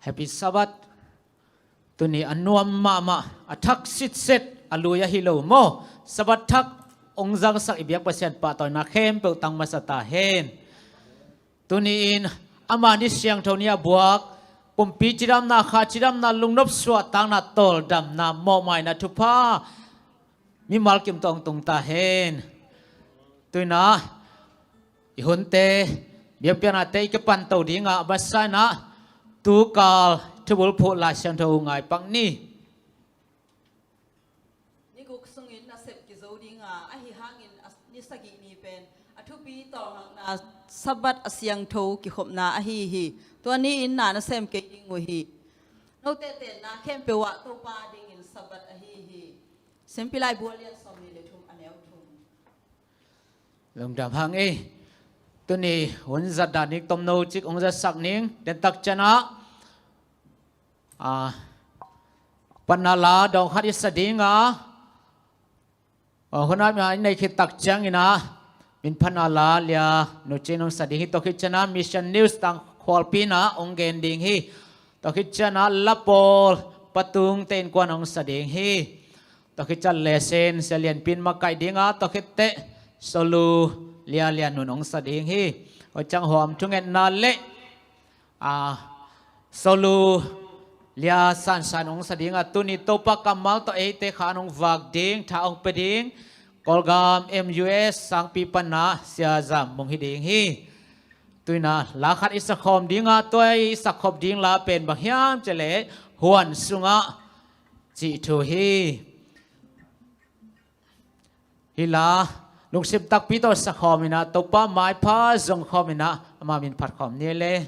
Happy Sabbath ตัวนี้อันนวมมาอัทักสิทธิ์เสร็จอลุยฮิโลโมสบัดทักองค์จังสักอิบยักประเสริฐปะตอนนักเข้มเปิดตังมาสตาเฮนตัวนี้อินอามานิเสียงเท่านี้บวกปุ่มปีจิรำนาขาจิรำนาลุงนบสวดตังนาตอลดำนาโมไม่นาทุพามีมัลกิมตองตรงตาเฮนตัวน่ะอิหุนเตเบียบเปียนาเตอิกปันตัวดิ้งอ่ะบัสไซนะตูกาลทบุลพูลาเชียงเท่าไงปังนี่นี่กุกสงินนาเสพกิโซดิ้งอ่ะไอฮิฮังอินนิสกินีเป็นอทุปีต่อหังนาสับบัดเสียงเท่ากิขบนาอฮีตัวนี้อินนาเซมเกิงวฮีโนเตเตนาเข้มเปวะตัวปาดิ้งอินสับบัดอฮีเซมพิไลบัวเลียนสมิเลทุมอันเอลทุมลงดำหังตัวนี้หุ่นจัดดานิกตมโนจิกองจัดสักนิ่งเดินตักชนะปนาลาดองฮัดิสดิงคนนั้นมีในคิดตักจังอินะมินปนาลาเลียนุจินองสดิงฮิตอคิชนะมิชชันนิวส์ตังควอลปีนะองเกนดิงฮิตอคิชนะลับโปลปตุงเตนกวนองสดิงฮิตอคิจันเลเซนเซเลียนปินมาไกดิงตอคิเตโซลูเลียนุนองสดิงฮิว่าจังหอมทุงเงินนาเละโซลูเลียสันองสดิงตุนิโตปะกัมมัลตัวเตขานองวักดิงท่าองเปดิงกอลกามMUS สังปีปนาเสียจามมงฮิดิงฮีตุยนาลาขัดอิสคอมดิงตัวอิสคอบดิงลาเป็นบางยามเจเลหวนสุงะจิทูฮีฮิลาลุงสิบตักปีตัวสักคอมินะตัวป้าไม้พาจงคอมินะมามินผัดคอมนี่เลย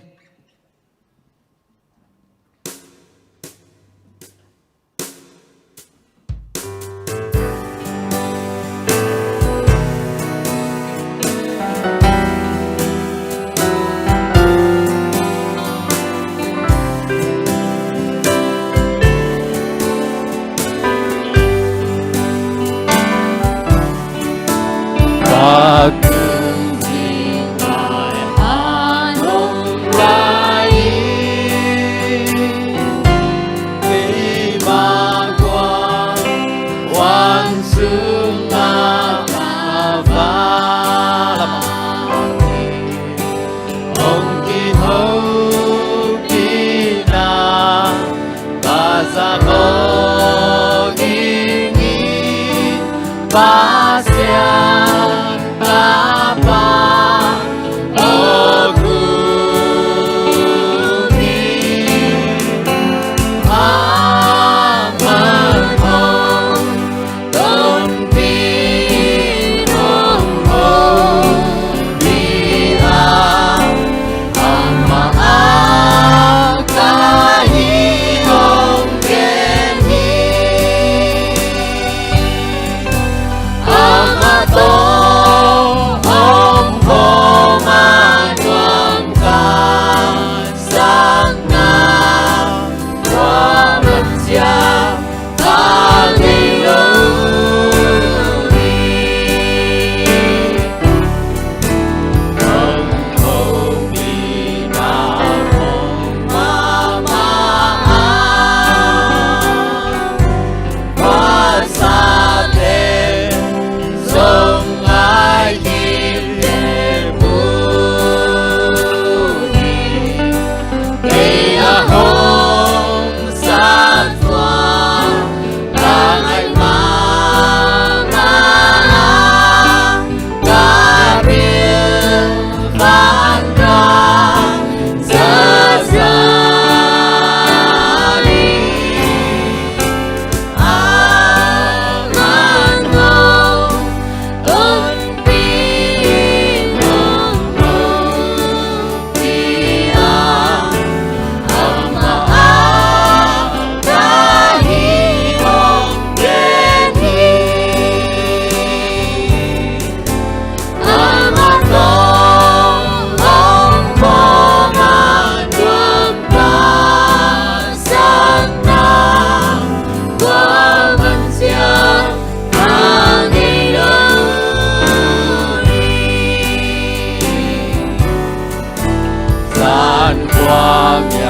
光耀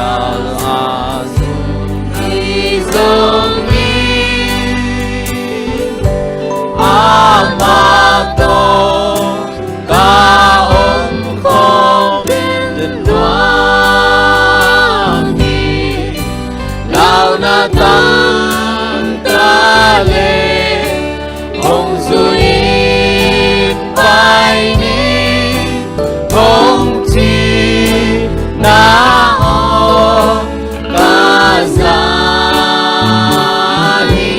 啊。tăng ta lên ông dù in vai ni ông chi na o ca za hi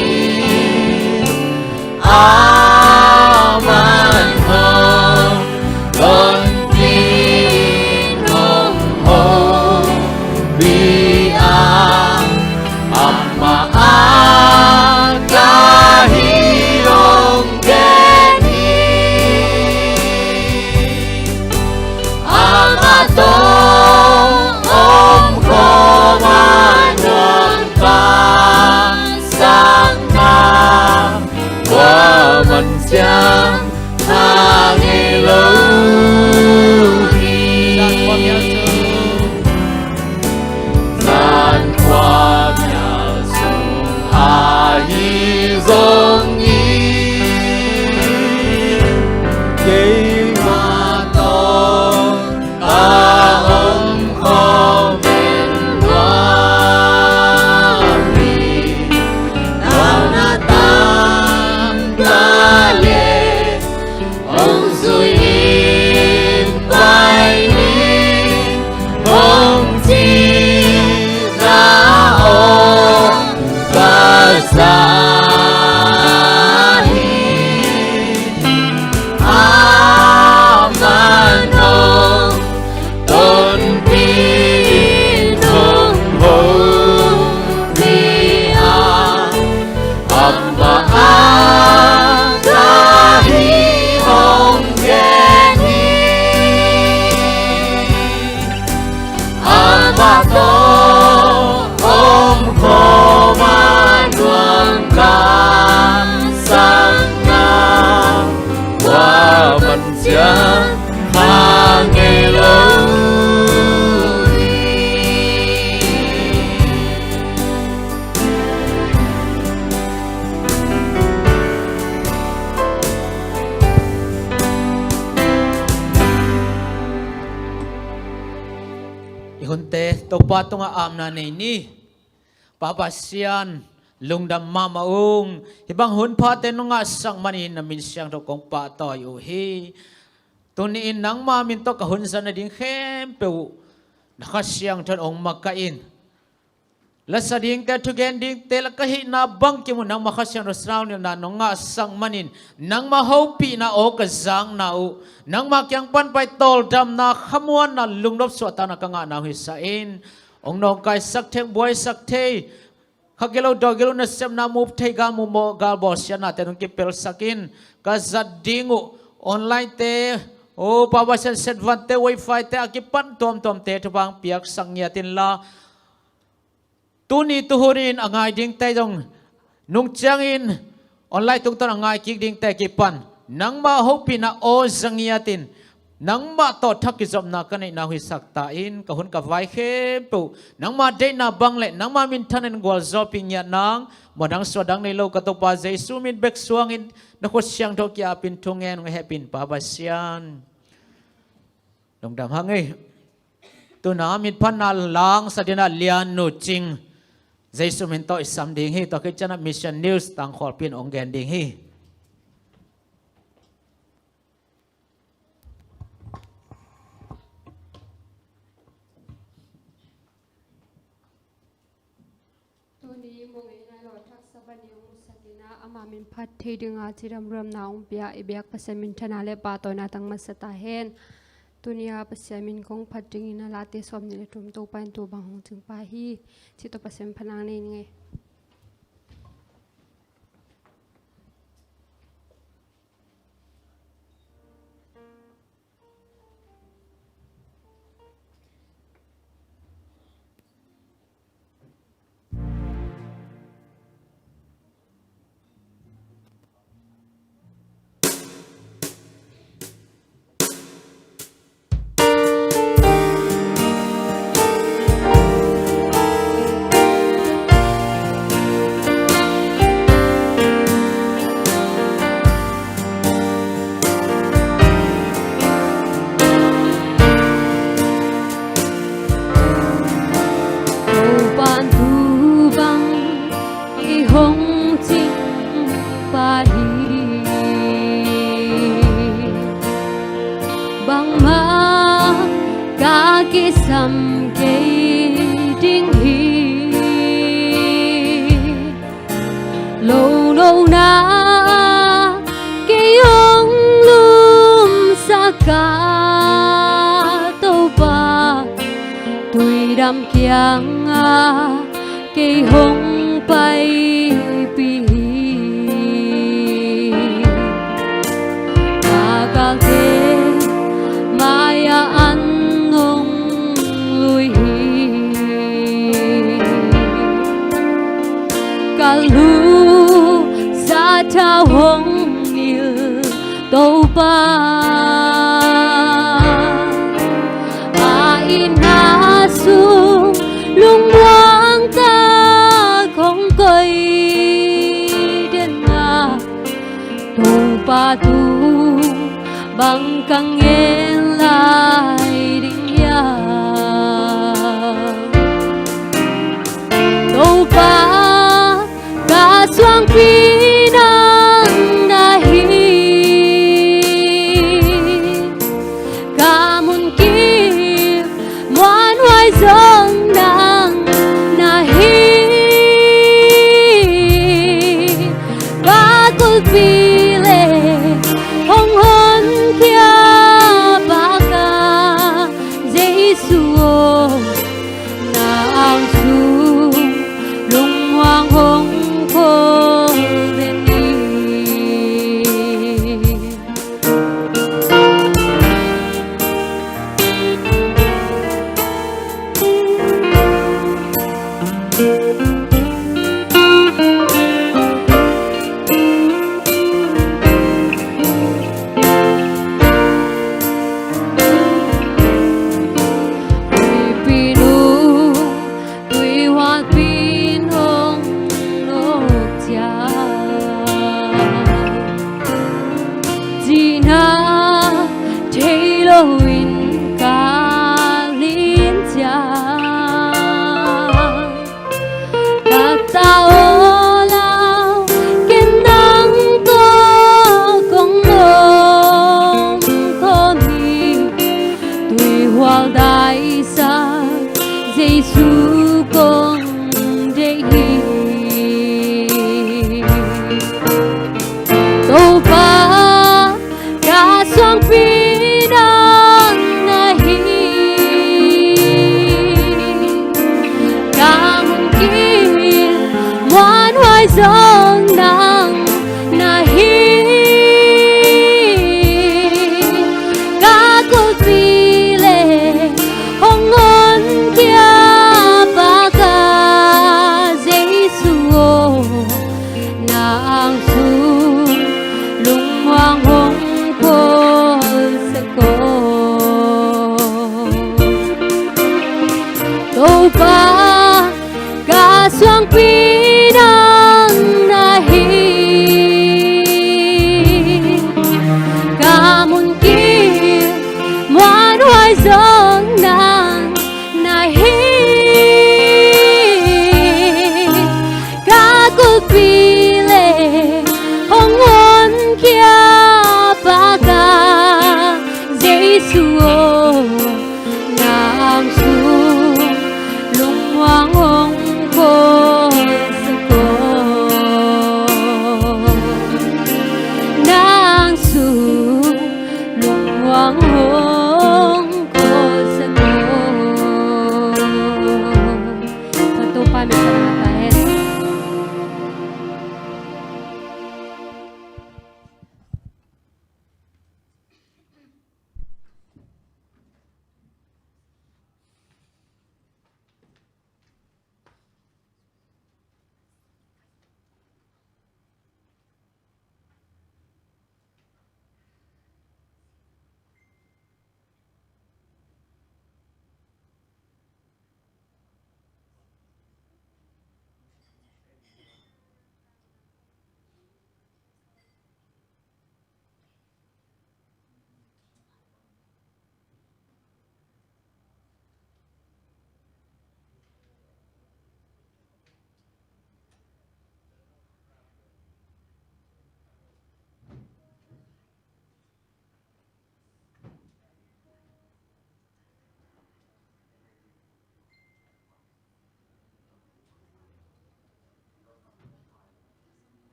aman ho con tin hồng ho bi a amma a ca hi ông gen hi ama to om kho ma ngon ta sang na qua mình chăng ta nghe lâu gian qua nhà sông a hi dông y gây ma to ta ông khó bên hoa mi nào na tam ta lệ ông rồi in vai ni ông chi ra ông ca sa aman ông tôn tin hồng hồ vi a amma a ca hi hồng gen hi amma to om kho ma nuông ca sang na qua mình chăng ha nghe lâu ihunte topa tunga amna nei ni papasian lungdam mamaung hibang hun pa tenunga sang manin na min siang to kong pa to yu hi tuni in nang ma min to ka hun san na ding khem pe nakasiang ton ong makain lasading ka tugen ding tel ka hi na bang ki mo nang makasiang rosraw ni na nonga sang manin nang mahopi na o ka zang na u nang makyang pan pai tol dam na khamuan na lungnop swata na kanga na hi sain ong nong kai sak theng boy sak thei khagelo dogelo na sem na move thei ga mu mo ga bos ya na te nong ki pel sakin ka zadingu online te o pawasan sedvante wifi te akipan tom tom te tubang piak sangya tin la tuni tuhurin angai ding te dong nung changin online tung ton angai kik ding te kipan nang ma hopi na o zangya tin nang ma to thak ki zom na kanai na hui sakta in ka hun ka vai khem pu nang ma de na bang le nang ma min thanen gol zoping ya nang modang swadang nei lo ka to pa jesu min bek suang in na ko siang tho kya pin thungen nge hepin pa ba sian dong dam hangai tu na mit phan na lang sadina lian nu ching jesu min to isam ding hi to ke chana mission news tang khol pin ong gen ding hi min phat thei dinga chiram ram naung pia ibyak pasamin thana le pa to na tang masata hen tunia pasamin kong phat ding ina late som ni le tum to pan to bang hong chung pa hi chi to pasam phanang nei nge cái sầm cái đinh hi lâu lâu na cái ông lùm xa cả tàu ba tuổi đam kiang cái hồng bay pi cả cái maya ăn nông lui cả lu sa thao hồng nhiều tàu ba in na su lung quang ta không coi đến nga tàu ba tu bằng căng nghe lại đinh ya tàu ba cả xoang phi nang nahi cả mun kia ngoan hoài dâng nang nahi cả cột phi lệ hong hon kia baka Giêsu na ang su lung hoang hong khô bên đi Giêsu con để tàu ba cả xoang phi đang nahi cả mun kia ngoan hoài dâng nang nahi cả cột phi lệ hong ngon kia tàu ba cả xoang phi đang nahi cả mun kia ngoan hoài dâng nang nahi cả cột phi lệ hong ngon kia baka Giêsu nang su lung hoang hong khô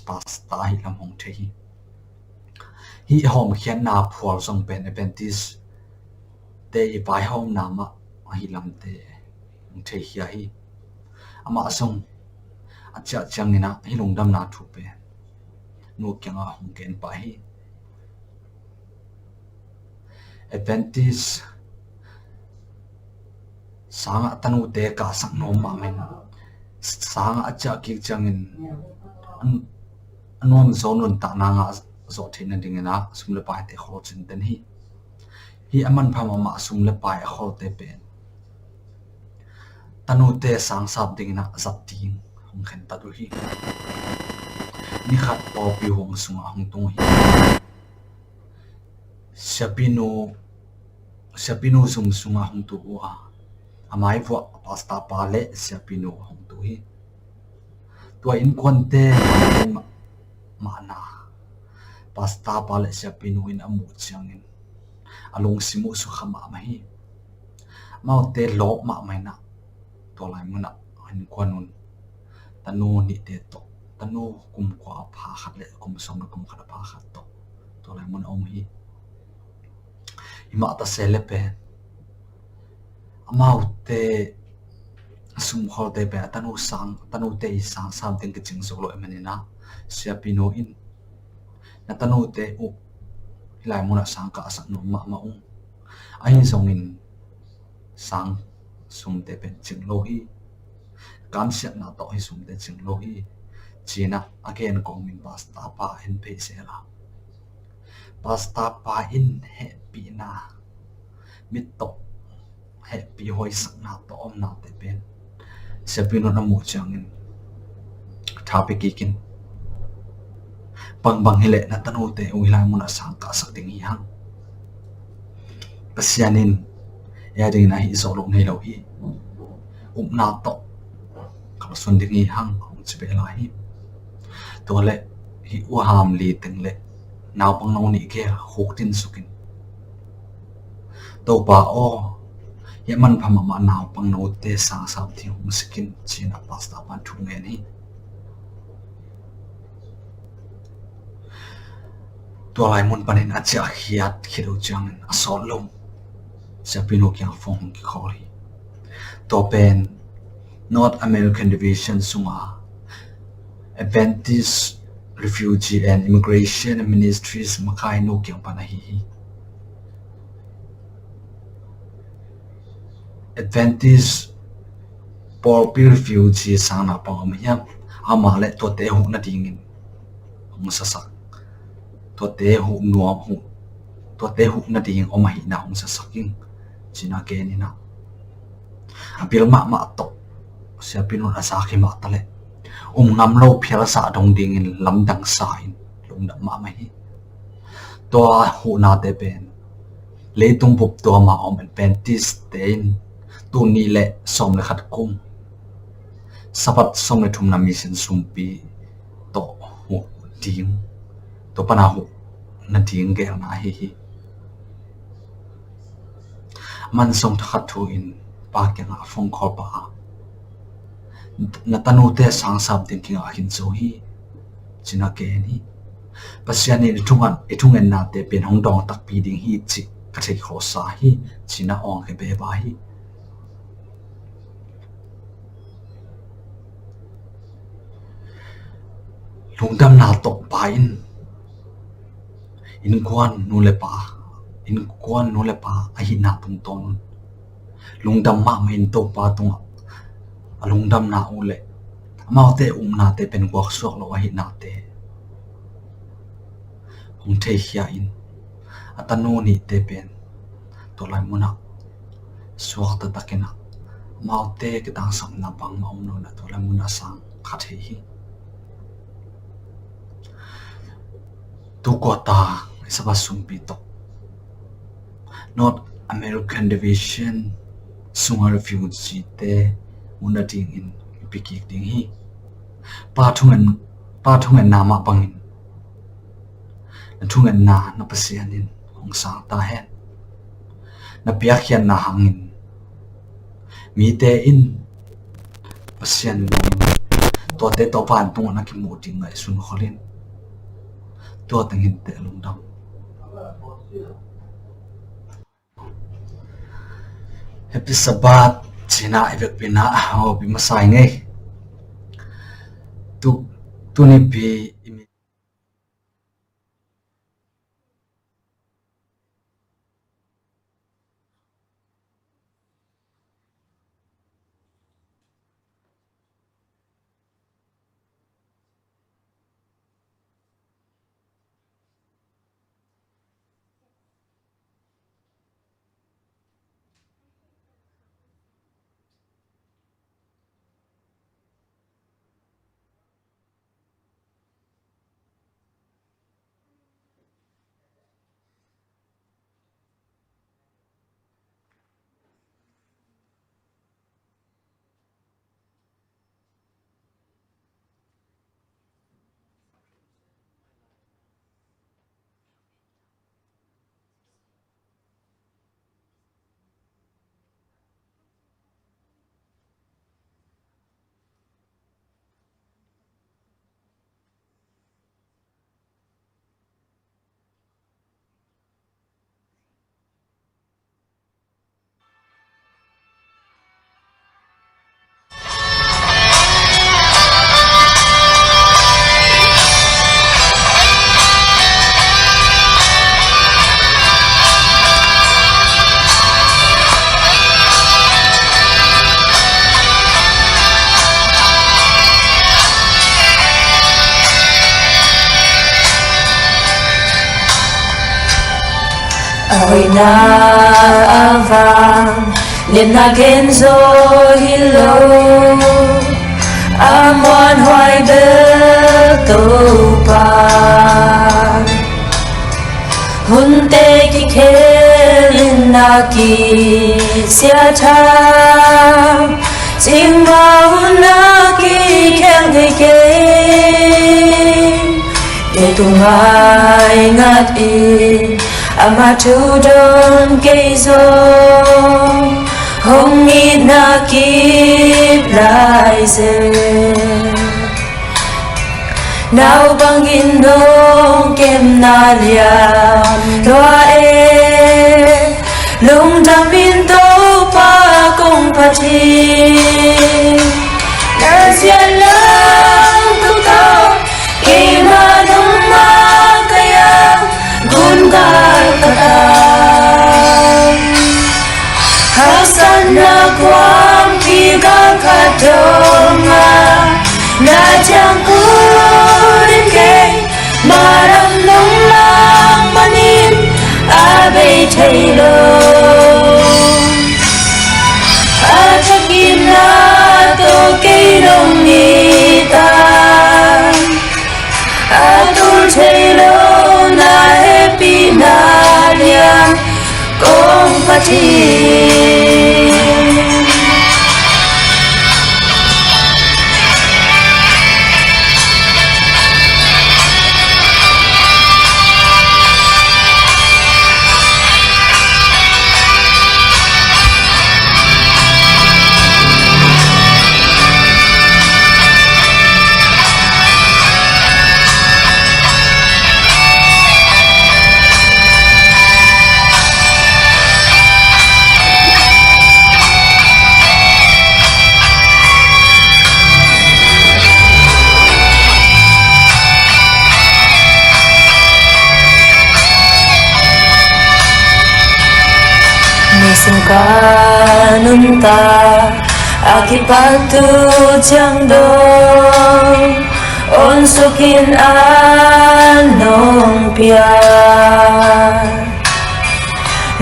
pasta hi lam hong the hi hom khian na phual song pen Adventist te I pai hom na ma hi lam te hong the hi ama song acha changina hi lungdam na thu pe nu kyanga hong ken pa hi Adventist sanga tanu te ka sak no ma men sanga acha ki changin anom zonun ta na nga zo thin ding na sumle pai te kho chin ten hi aman phama ma sumle pai kho te pen tanu te sang sap ding na zat ting hong khen ta du hi ni khat po pi hong sunga hong tung hi Siapino sum sunga hong tu wa amai vo pasta pa le siapino hong tu hi tua in konte ma na pasta pa le siapino in amu changin along simu su khama ma hi mau te lo ma mai na to lai muna in konun tanu ni te to tanu kum kwa pha khat le kum som kum khat pha khat to lai mun om hi ima ta selepe amau te sum khol te pe tanu te sang sam ting ke ching so lo emanina siapino in na tanu te u hilai muna sang ka sa no ma ung ai song in sang sum te pen ching lo hi kam siat na to hi sum te ching lo hi china again ko min pasta pa en pe se la pasta pa in he pi na mit to happy hoi sak na to om na te pen siapino na mu changin thapi kikin bang hele na tanu te u hilai muna sang ka sak ding hi hang pasianin ya ding na hi zo lo nei lo hi na to ka sun ding hi hang hong chibe la hi to le hi u ham li teng le naw pang no ni ke hok tin sukin to pa o yaman phama ma naw pang no te sa sam thi hong skin china pasta pan thu nge ni to lai mun panin acha hiat khiru chang asol lom sapino kyang phong ki kholi to pen North American Division suma Adventist Refugee and Immigration Ministries makai no kyang panahi Adventist Paul Refugee sana pang yam ama le to te hu na dingin hong sasak to te hu nuam hu to te hu na ding o mai na hong sasaking china ke ni na apil ma to sia pinun asaki ma tale ngam lo phial sa dong ding in lam dang sa in lung da ma mai to hu na te pen le tung pup to ma om Adventist ten tu ni le som le khat kum sabat som le thum na mission sumpi to hu ding to pana hu na ding ge na hi man som khat thu in pa ke nga phong khol pa na tanu te sang sam tin ki nga hin so hi china ke ni pasiani thungan na te pen hong dong tak pi ding hi chi ka thei kho sa hi china ong ke be ba hi lungdam na to pa in kwan nu le pa a hi na tum ton lungdam ma in to pa tung lungdam na ule mau te na te pen kwak sok lo hi na te hong the hia in atanu ni te pen to lai muna swak ta takena mau te ke tang sam na bang mau no na to lai muna sang kha the hi tu ko ta saba sumpi to North American Division sunga refugee te una ding in piki ding hi pa thungan na ma bangin na thungan na pasianin hong sang ta hen na pia khian na hangin mi te in pasian ตัวเตตัวผ่านตัวนักหมูจริงไงสุนขลินตัวตั้งหินเตะลงดำเฮปิสบัดจีน่าเอเวกปีน่าเอาบิมาใส่ไงตุนี่ปี Ôi na vàng liền na genzo hilo amuan hoài bơ tô pa hun te ki khelin na ki sia tha jing ma hun na ki khel ge ge để tu ngai ngat in ama tu don gezo hong ni na ki lai ze nào bang in dong kem na liam doa e lung tam in to pa kong pa thi na sia lang tu ta ke ma nong ma kaya gun kar kata hasan na kwam ki ga khatonga na chang kurin ke maram nong lang manin abe thailo athakin na to ke dong ni ta atul thailo na happy na liam kong pati Sungkanunta akipatu jangdo on sukin anong pia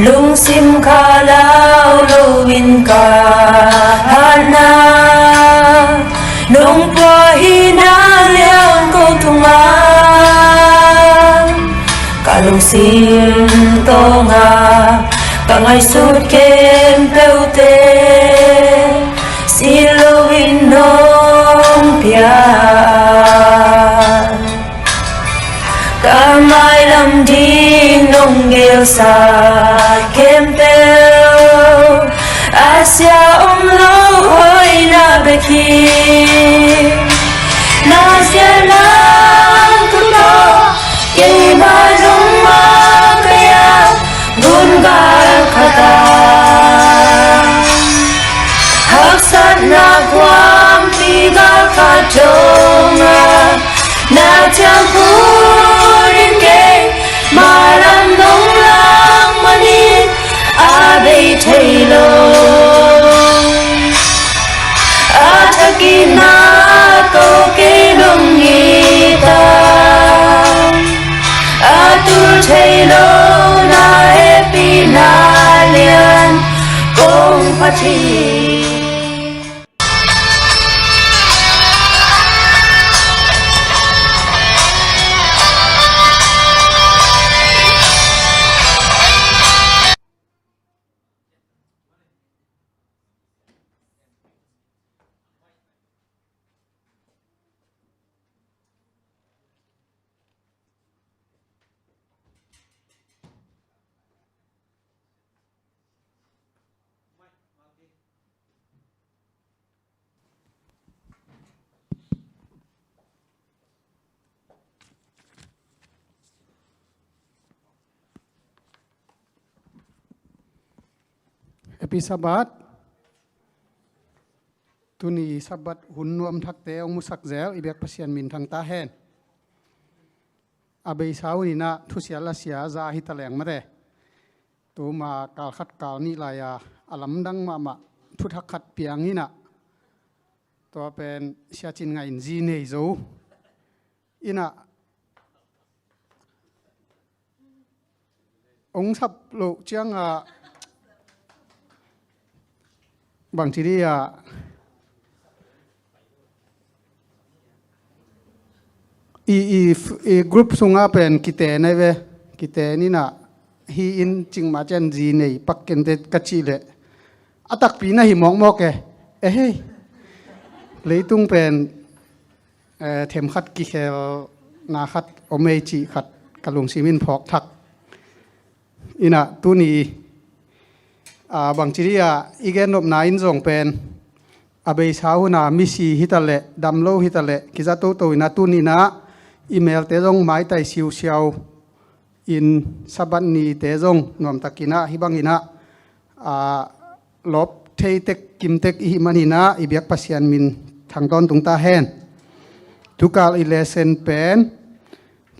lung sim kalau luwin ka hana nung pahina liang ko tungan kalung sim tonga Kangai sut kem peute silo winong pia Kamai lam ding nong gel sa kem peu Asia lo hoi na beki kina ko kilung ita atul thelo na epina lian kong pati Epi sabat tuni sabat hunnuam thakte ong musak zel ibek pasian min thang ta hen abei sau ni na thusiala sia za hi taleng mare tu ma kal khat kal ni laya alam dang ma ma thu thak khat piang ni na to pen sia chin ngai in ji nei zo ina ong sap lo chiang a bang chi đi i group sunga pen kite nei ve kite ni na hi in ching ma chen ji nei pakken te kachi le atak pi na hi mok mok e hey leitung pen them khat ki khel na khat omei chi khat kalung simin phok thak ina tu ni bang chiria igen nop na in jong pen abei sau na misi hitale damlo hitale kizato to ina tu ni na email te jong mai tai siu siau in saban ni te jong nom takina hibang ina lop thei tek kim tek hi manina ibyak pasian min thangton tungta hen tukal i lesson pen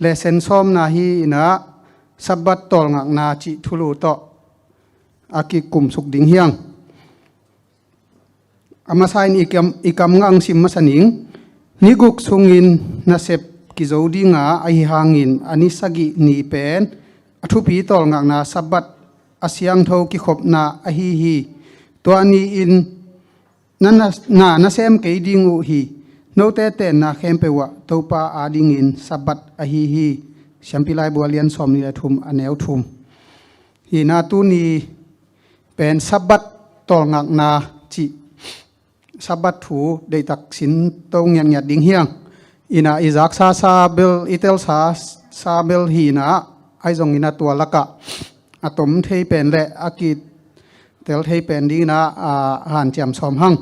lesson som na hi ina sabat tol ngak na chi thulu to aki kum suk ding hiang amasain ikam ngang sim masaning niguk sungin na sep ki zodinga ai hangin ani sagi ni pen athu pi tol ngak na sabat asyang tho ki khop na a hi hi to ani in na sem ke ding u hi no te te na khem pe wa to pa ading in sabat a hi hi shampilai bualian som ni la thum aneu thum hi na tu ni pen sabat tol ngak na chi sabat thu dei tak sin tong yang ya ding hiang ina izak sa bel itel sa bel hi na ai jong ina tua laka atom thei pen le akit tel thei pen ding na han cham som hang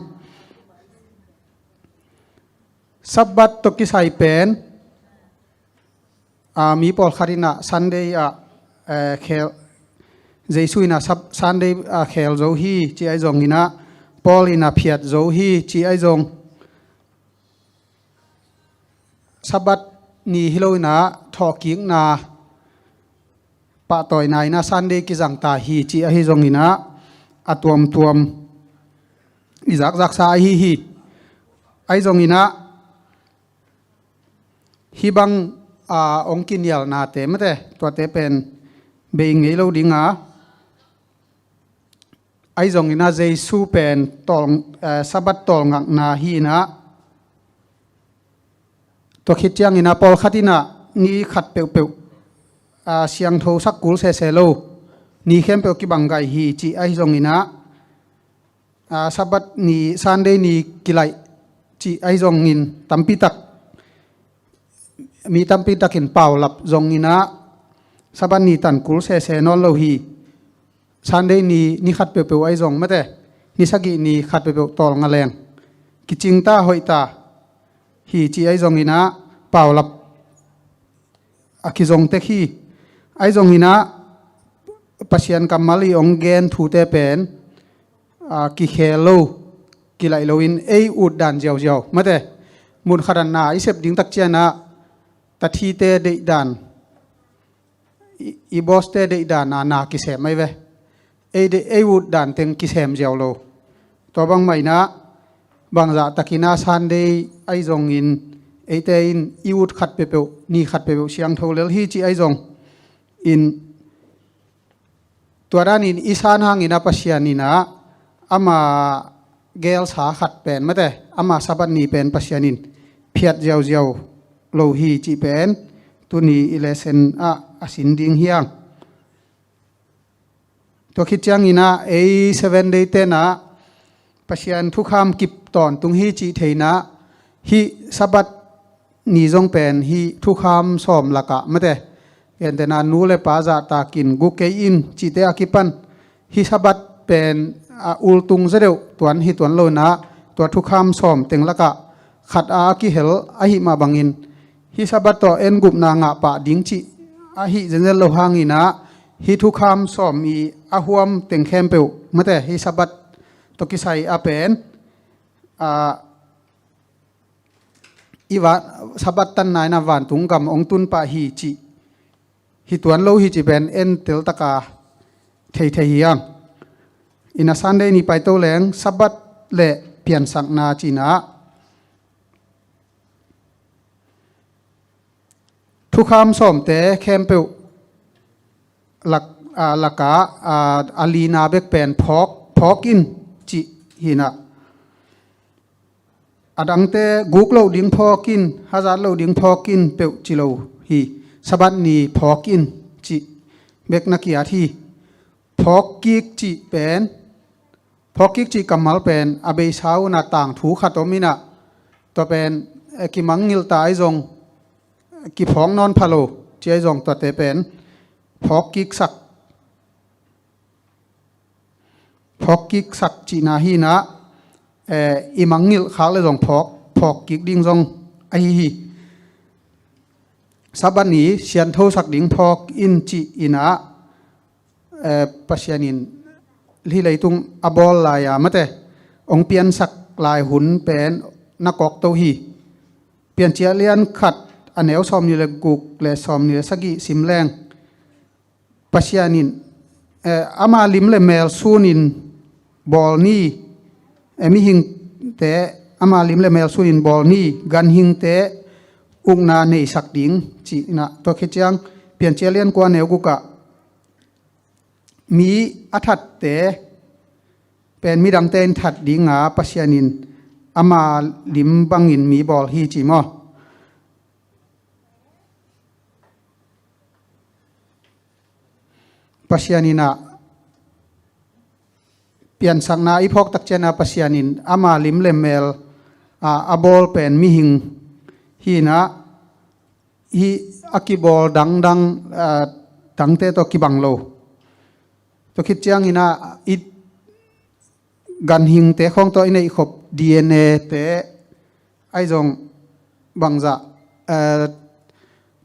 sabat to ki sai pen mi pol kharina sunday khel jesu ina sab sunday khel zo hi chi ai jong ina paul ina phiat zo hi chi ai jong sabat ni hiloina thoking na pa toy nai na sunday ki jang ta hi chi a hi jong ina atuam tuam izak zak sa hi ai jong ina hi bang ong kin yal na te mate to te pen being ngei lo dinga ai jong ina jesu pen tol sabat tol ngak na hi na to khitiang ina pol khatina ni khat pe pe siang tho sak kul se lo ni khem pe ki bangai hi chi ai jong ina sabat ni sunday ni kilai chi ai jong in tampi tak mi tampi takin paulap jong ina sabat ni tan kul se non lo hi sunday ni khat pe pe ai jong mate ni sagi ni khat pe pe tol ngaleng kiching ta hoita hi chi ai jong ina paulap akizong te khi ai jong ina pasian kamali ong gen thu te pen ki khelo ki lai lo in ei ud dan jaw jaw mate mun kharan na isep ding tak chiana ta thi te de dan i boss te de dan na ki se mai ve ei de ei ud dan teng ki sem jaw lo to bang mai na บางจะตะกินาซันเดย์ไอจงอินไอเตอินอีวุดขัดเปเปวนี่ขัดเปเปวเสียงทอเลลฮีจีไอจงอินตัวด้านอินอีสานหางอินาปัสยานินะอามาเกลสาขัดเป็นไม่แต่อามาสับันนีเป็นปัสยานินเพียดเจ้าเจ้าโลฮีจีเป็นตัวนี้อิเลเซนอาสินดิงเฮียงตัวคิดจังอินะเอเซเว่นเดย์เตนะปัสยานทุกคำกิบตอนตุงฮีจีเทนะฮีสับัดนีจงเป็นฮีทุกคำสอมละกะไม่แต่เห็นแต่นานูเลปาจาตากินกุเกอินจีเตอากิปันฮีสับัดเป็นอุลตุงเสดวตัวนั้นฮีตัวนั้นโลนะตัวทุกคำสอมเต็งละกะขัดอากิเฮลอาหิมาบังอินฮิสับัตโตเอ็นกุบนางะปะดิ้งจิอาหิเจนเจโลหางินะฮิทุกคำสอมมีอาหวมเต็งเข้มเปวเมื่อแต่ฮิสับัตตกิไซอาเป็นอีวะสับัตตันนายนาวันตุงกำองตุนปะฮิจิฮิตวนโลฮิจิเป็นเอ็นเตลตะกาเทเทียงอินาซันเดนี่ไปโตแหลงสับัตเละเปลี่ยนสักนาจีนะทุกคำสอมเตะเข้มเปวหลักกะอาลีนาเบกเป็นพอกอินจิหินะอดังเตกุกโลดิ้งพอกินฮาซาโลดิ้งพอกินเปียวจิโลฮีสบัดนีพอกินจิเบกนักยาทีพอกิกจิเป็นพอกิกจิกัมมัลเป็นอเบสาวนาต่างถูขัดอมินะตัวเป็นกิมังงิลตายจงกิพองนอนพะโลเจียจงตัวเตเป็นพอกิกสักจีนาฮีนะอิมังงิลขาวเลยจงพอกกิกดิ้งจงไอฮีสับบันนี้เชียนโทสักดิ้งพอกอินจีอินะปัสยานินที่เลยตุงอบอลลายามะเตองเปลี่ยนสักลายหุ่นเป็นนักกอกเตาฮีเปลี่ยนเจียเลียนขัดอันเอวซอมนี่เลยกุกและซอมนี่สักกี่สิมแรงปัสยานินอามาลิมเลยเมลซูนินบอลนี่มีหิงเตะอามาลิมเลเมลสุรินบอลนี่กันหิงเตะอุกนาในสักดิ่งจีนะตัวคิดจังเปลี่ยนเจเลียนกว่าเนวกุกะมีอัฐเตะเป็นมีดังเตนถัดดิ่งหาปัสยานินอามาลิมบังอินมีบอลฮีจีมอปัสยานินะเปลี่ยนสักนาอีพอกตักเจนาปัสยานินอามาลิมเลมเมลอาบอลเป็นมิหิงฮีนะฮีอากิบอลดังเตตกิบังโลตัวคิดจังอินะอิกันหิงเตของตัวอินไอขบ DNA เตไอจงบังจะ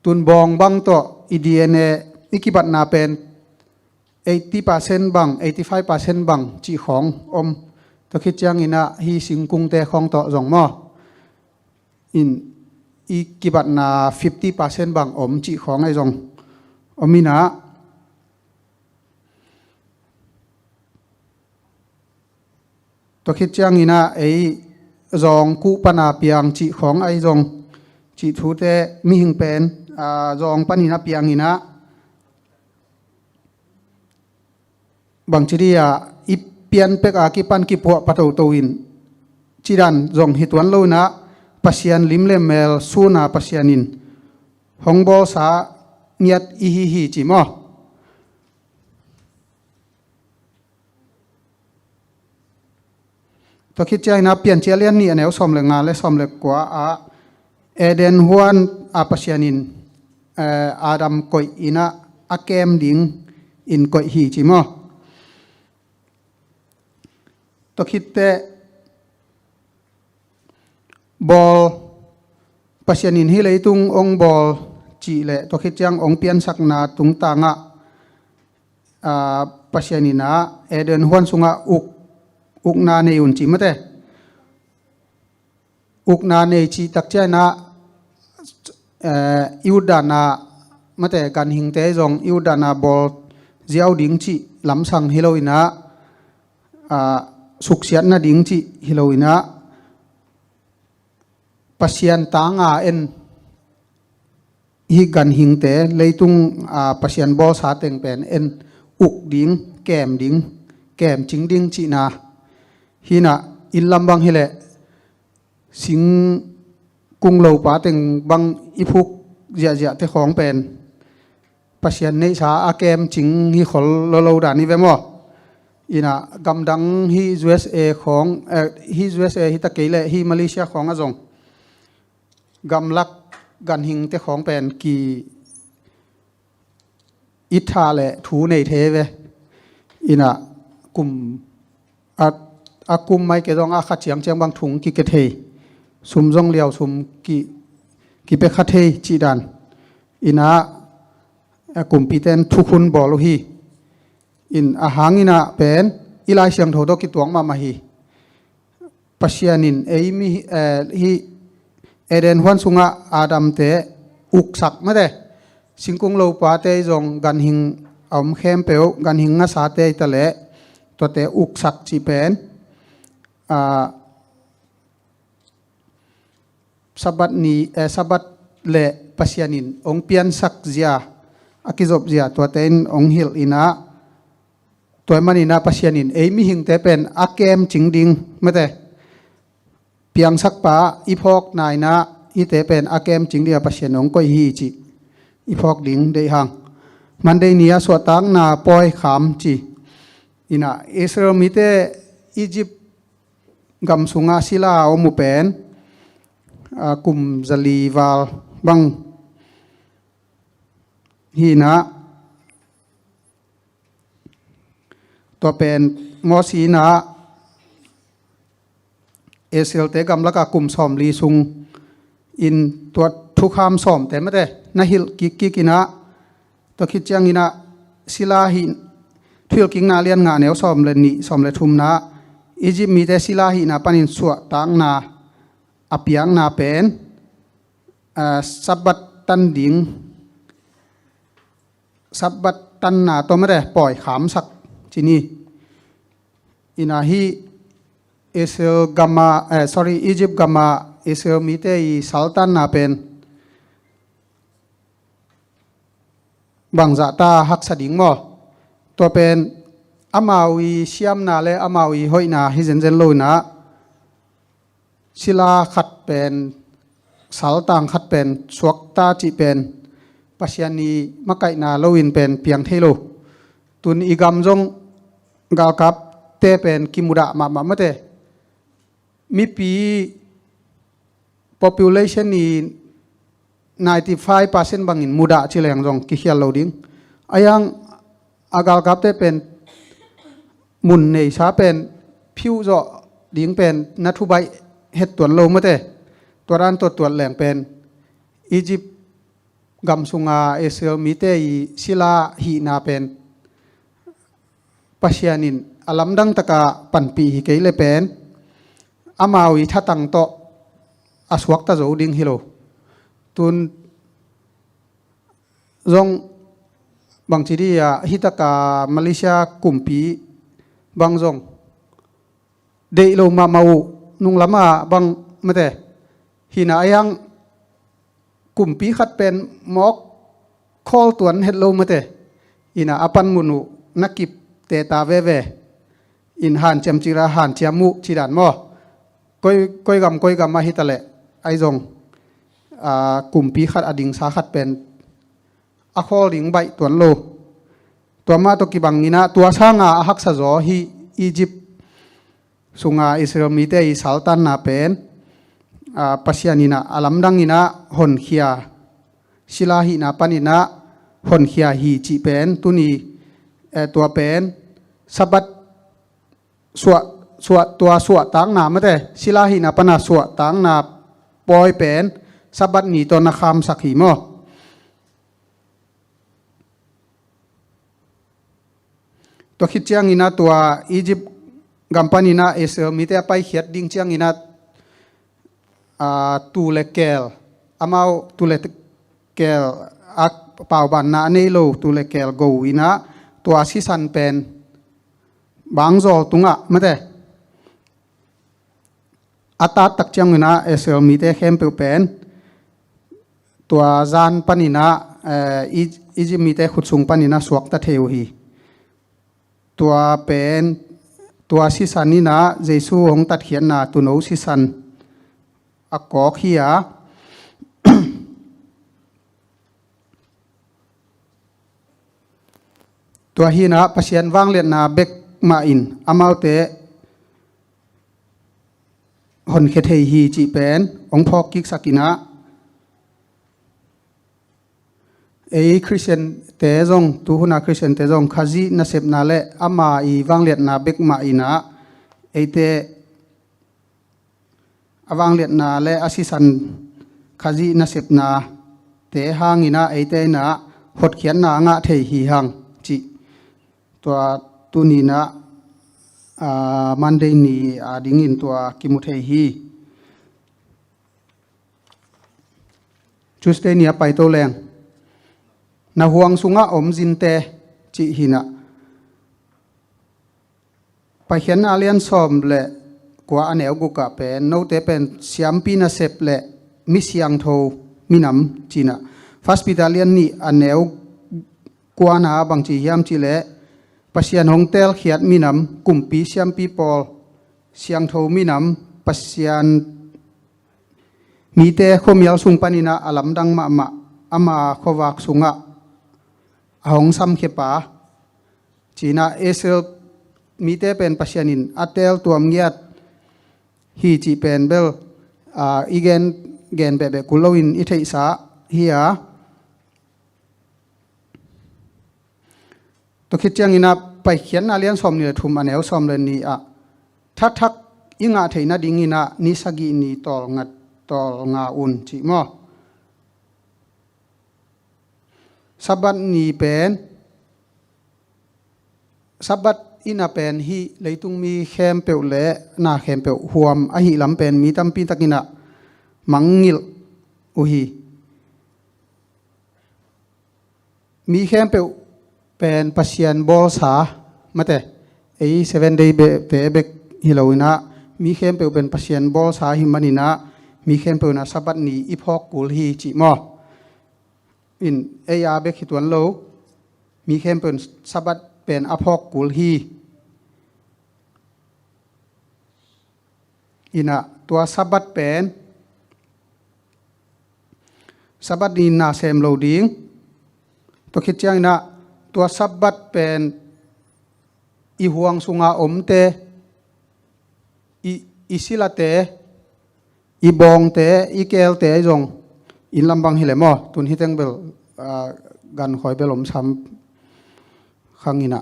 ตุนบองบังตัวอี DNA อิกิบัตนาเป็น80% บัง 85% บังจีของตัวคิดจังอินะฮีสิงกุงเตของต่อจงมออินอีกิบัตนา 50% บังจีของไอจงมินะตัวคิดจังอินะจงกุปนาเปียงจีของไอจงจีทูเตมีหิงเป็นจงปนินาเปียงอินะบางทีเดียอีเปลี่ยนเป็กอากิปันกิปัวปัตโตวินจีดันจงฮิตวันโลนะปัสยานลิมเลมเมลสูนาปัสยานินฮองบอสาเนียดอีฮีจิมอตัวคิดใจนะเปลี่ยนเจเลียนนี่อันเอวสมเลงานและสมเลกว่าเอเดนฮวนปัสยานินอาดัมกอยอินะอาเกมดิงอินกอยฮีจิมอตัวคิดเตะบอลปัสยานินฮิเลยตุงองบอลจีเละตัวคิดจังองเปียนสักนาตุงตางะปัสยานินะเอเดนฮวนสุงะอุกนาเนยุนจีมะเตอุกนาเนจีตักเจนะอิวดานามาแต่การหิงเตจงอิวดานาบอลเจ้าดิ้งจีลำสังฮิโลอินะสุกเสียนนาดิ้งจีฮิโลอินะ pasien tanga en hi gan hing te leitung pasien bol sa teng pen en uk ding kem ching ding chi na hina in lambang hele sing kung lo pa teng bang ipuk ja te khong pen pasien nei sa a kem ching hi khol lo da ni ve mo ina gam dang hi USA khong hi USA hi ta keile hi Malaysia khong a jong gam lak gan hing te khong pen ki itha le thu nei the ve ina kum kum mai ke dong a kha chiang bang thung ki ke thei sum jong liao sum ki pe kha thei chi dan ina kum pi ten thu khun bol hi in a hangina pen ilai siang tho do ki tuang ma hi pasianin eimi hi eren huan sunga adam te uk sak ma de singkung lo pa te jong gan hing om khem peu gan hing nga sa te ta le to te uk sak chi pen sabat le pasianin ong pian sak zia akizop zia to ten ong hil ina toy manina pasianin eimi hing te pen akem chingding mate piang sak pa iphok naina ite pen akem chingdia pasien ong koi hi chi iphok ding de hang mandei nia so tang na poi kham chi ina Israel mite Egypt gam sunga sila omu pen kum zali wal bang hina to pen ngosi na Israel te gam laka kum som li sung in to thu kham som te mate na hil ki kina to khit chang ina sila hi thil king na lian nga neu som le ni som le thum na Egypt mi te sila hi na panin suwa tang na apiang na pen sabat tan ding sabat tan na to mate poi kham sak chini ina hi Israel gamma Egypt gamma Israel mite I sultan na pen bangza ta hak sading mo to pen amawi siam na le amawi hoina hi zen lo na sila khat pen saltang khat pen suak ta chi pen pasiani makai na loin pen piang thelo tun igam jong gal kap te pen kimuda ma mate mi pi population ni 95% bangin muda chileng jong ki hial loading ayang agal kap te pen mun nei sa pen phiu zo ding pen na thu bai het tuan lo mate toran to tuan leng pen Egypt gam sunga Israel mite I sila hi na pen pasianin alam dang taka panpi hi keile pen amawi thatang to aswak ta zo ding hilo tun zong bang chiri ya hitaka Malaysia kumpi bang zong de lo ma mau nung lama bang mate hina ayang kumpi khat pen mok khol tuan het lo mate ina apan munu nakip te ta ve in han chem chira han chiamu chiran mo koi gam ma hitale ai jong kumpi khat ading sa khat pen a khol ring bai tuan lo to ma to ki bang ina tua sanga hak sa zo hi Egypt sunga Israel mite I sultan na pen pasianina alam dang ina hon khia silahi na panina hon khia hi chi pen tuni tua pen sabat suwa tang na mate silahi na pana suwa tang na poi pen sabat ni to na kham sakhi mo to khit chiang ina tua Egypt gampani na Israel mite pai khiat ding chiang ina tu lekel amau tu lekel ak pau ban na nei lo tu lekel go ina tua si san pen bang zo tunga mate อาตาตักจังนะเอเซลมีเตเข้มเปเป็นตัวจานปนินะอีจิมีเตขุดสูงปนินะสวกตะเทวฮีตัวเป็นตัวสิสันนี่นะเจสูของตัดเขียนนะตุโนสิสันอักกอกฮียตัวฮีนะปัศยันวางเลียนนาเบกมาอินอามาเตหอนเคเทฮีจีเป็นองพอกิกสักินะคริสเตียนเตจงตูหุนาคริสเตียนเตจงขจีนาเซบนาเลอามาอีวางเลียนนาเบกมาอินะเตอวางเลียนนาเลอาศิสันขจีนาเซบนาเตหางินะเตนะหดเขียนนางะเทฮีหังจีตัวตุนีนะมันเดนีดิ่งอินตัวกิมุเทฮีจุดเดนีไปโตแรงนาห่วงสุงะอมจินเตจิหินะไปเขียนอาเลียนซอมเละกว่าอันเอวกุกะเป็นโนเตเป็นเสียมปีนาเซปเละมิสยังโทมินำจีนะฟัสปิตาเลียนนี่อันเอวกว่านาบางจียามจีเละปัศยันหงเตลเขียดมินำกุมปีเสียมปีปอลเสียงโทมินำปัศยันมีเตขมิลสุงปานินะอลัมดังมาอามาขวักสุงะหงซัมเขปาจีน่าเอเซลมีเตเป็นปัศยันินอัตเตลตัวมเงียดฮีจีเป็นเบลอีเกนเกนเบเบกุลวินอิเทอิสาฮียตัวคิดจังอินะไปเขียนอาเลียนสอมนี่ทุมอันเอลสอมเลนนี่ทักอิงาเทนะดิงินะนิสกีนี่ตอลงาอุนจีมอสับบัดนี่เป็นสับบัดอินาเป็นฮีเลยตุงมีเข้มเปวเละนาเข้มเปวหวมอหิลำเป็นมีตั้มปีตักินะมังงิลอุฮีมีเข้มเปวเป็นปัศยันบอลสามาเต7 day เตเบกฮิโลวินะมีเข้มเปวเป็นปัศยันบอลสาหิมันินะมีเข้มเปวนะสับบัดนี่อีพอกกุลฮีจิมออินอาเบกฮิตวันโลมีเข้มเปวสับบัดเป็นอพอกกุลฮีอินะตัวสับบัดเป็นสับบัดนี่นาเซมโลดิงตัวคิดจังนะตัวสับบัดเป็นอีห่วงสุงาอมเตอีศิลาเตอีบองเตอีเกลเตจงอินลำบังฮิเลมอตุนฮิเตงเบลกันคอยเบลมซ้ำขังอินะ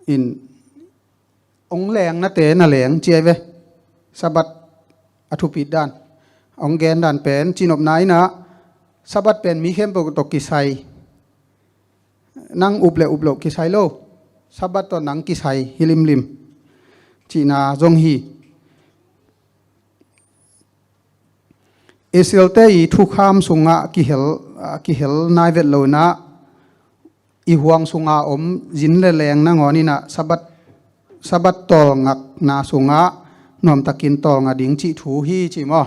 อินองแรงนะเตนะแหลงเจียเวสับบัดอธุปิดด้านองแกนด้านเป็นจีนบไนนะสับบัดเป็นมีเข้มปกตกกิไซนั่งอุบโลกิไซโลสับบัดตอนนังกิไซฮิลิมจีนาจงฮีเอเซลเตอีทุกขามสุงะกิเฮลนายเวทโลนะอีห่วงสุงะอมจินเลแรงนะงอนี่นะสับบัดตอลงักนาสุงะนอมตะกินตอลงะดิงจิถูฮีจิมอ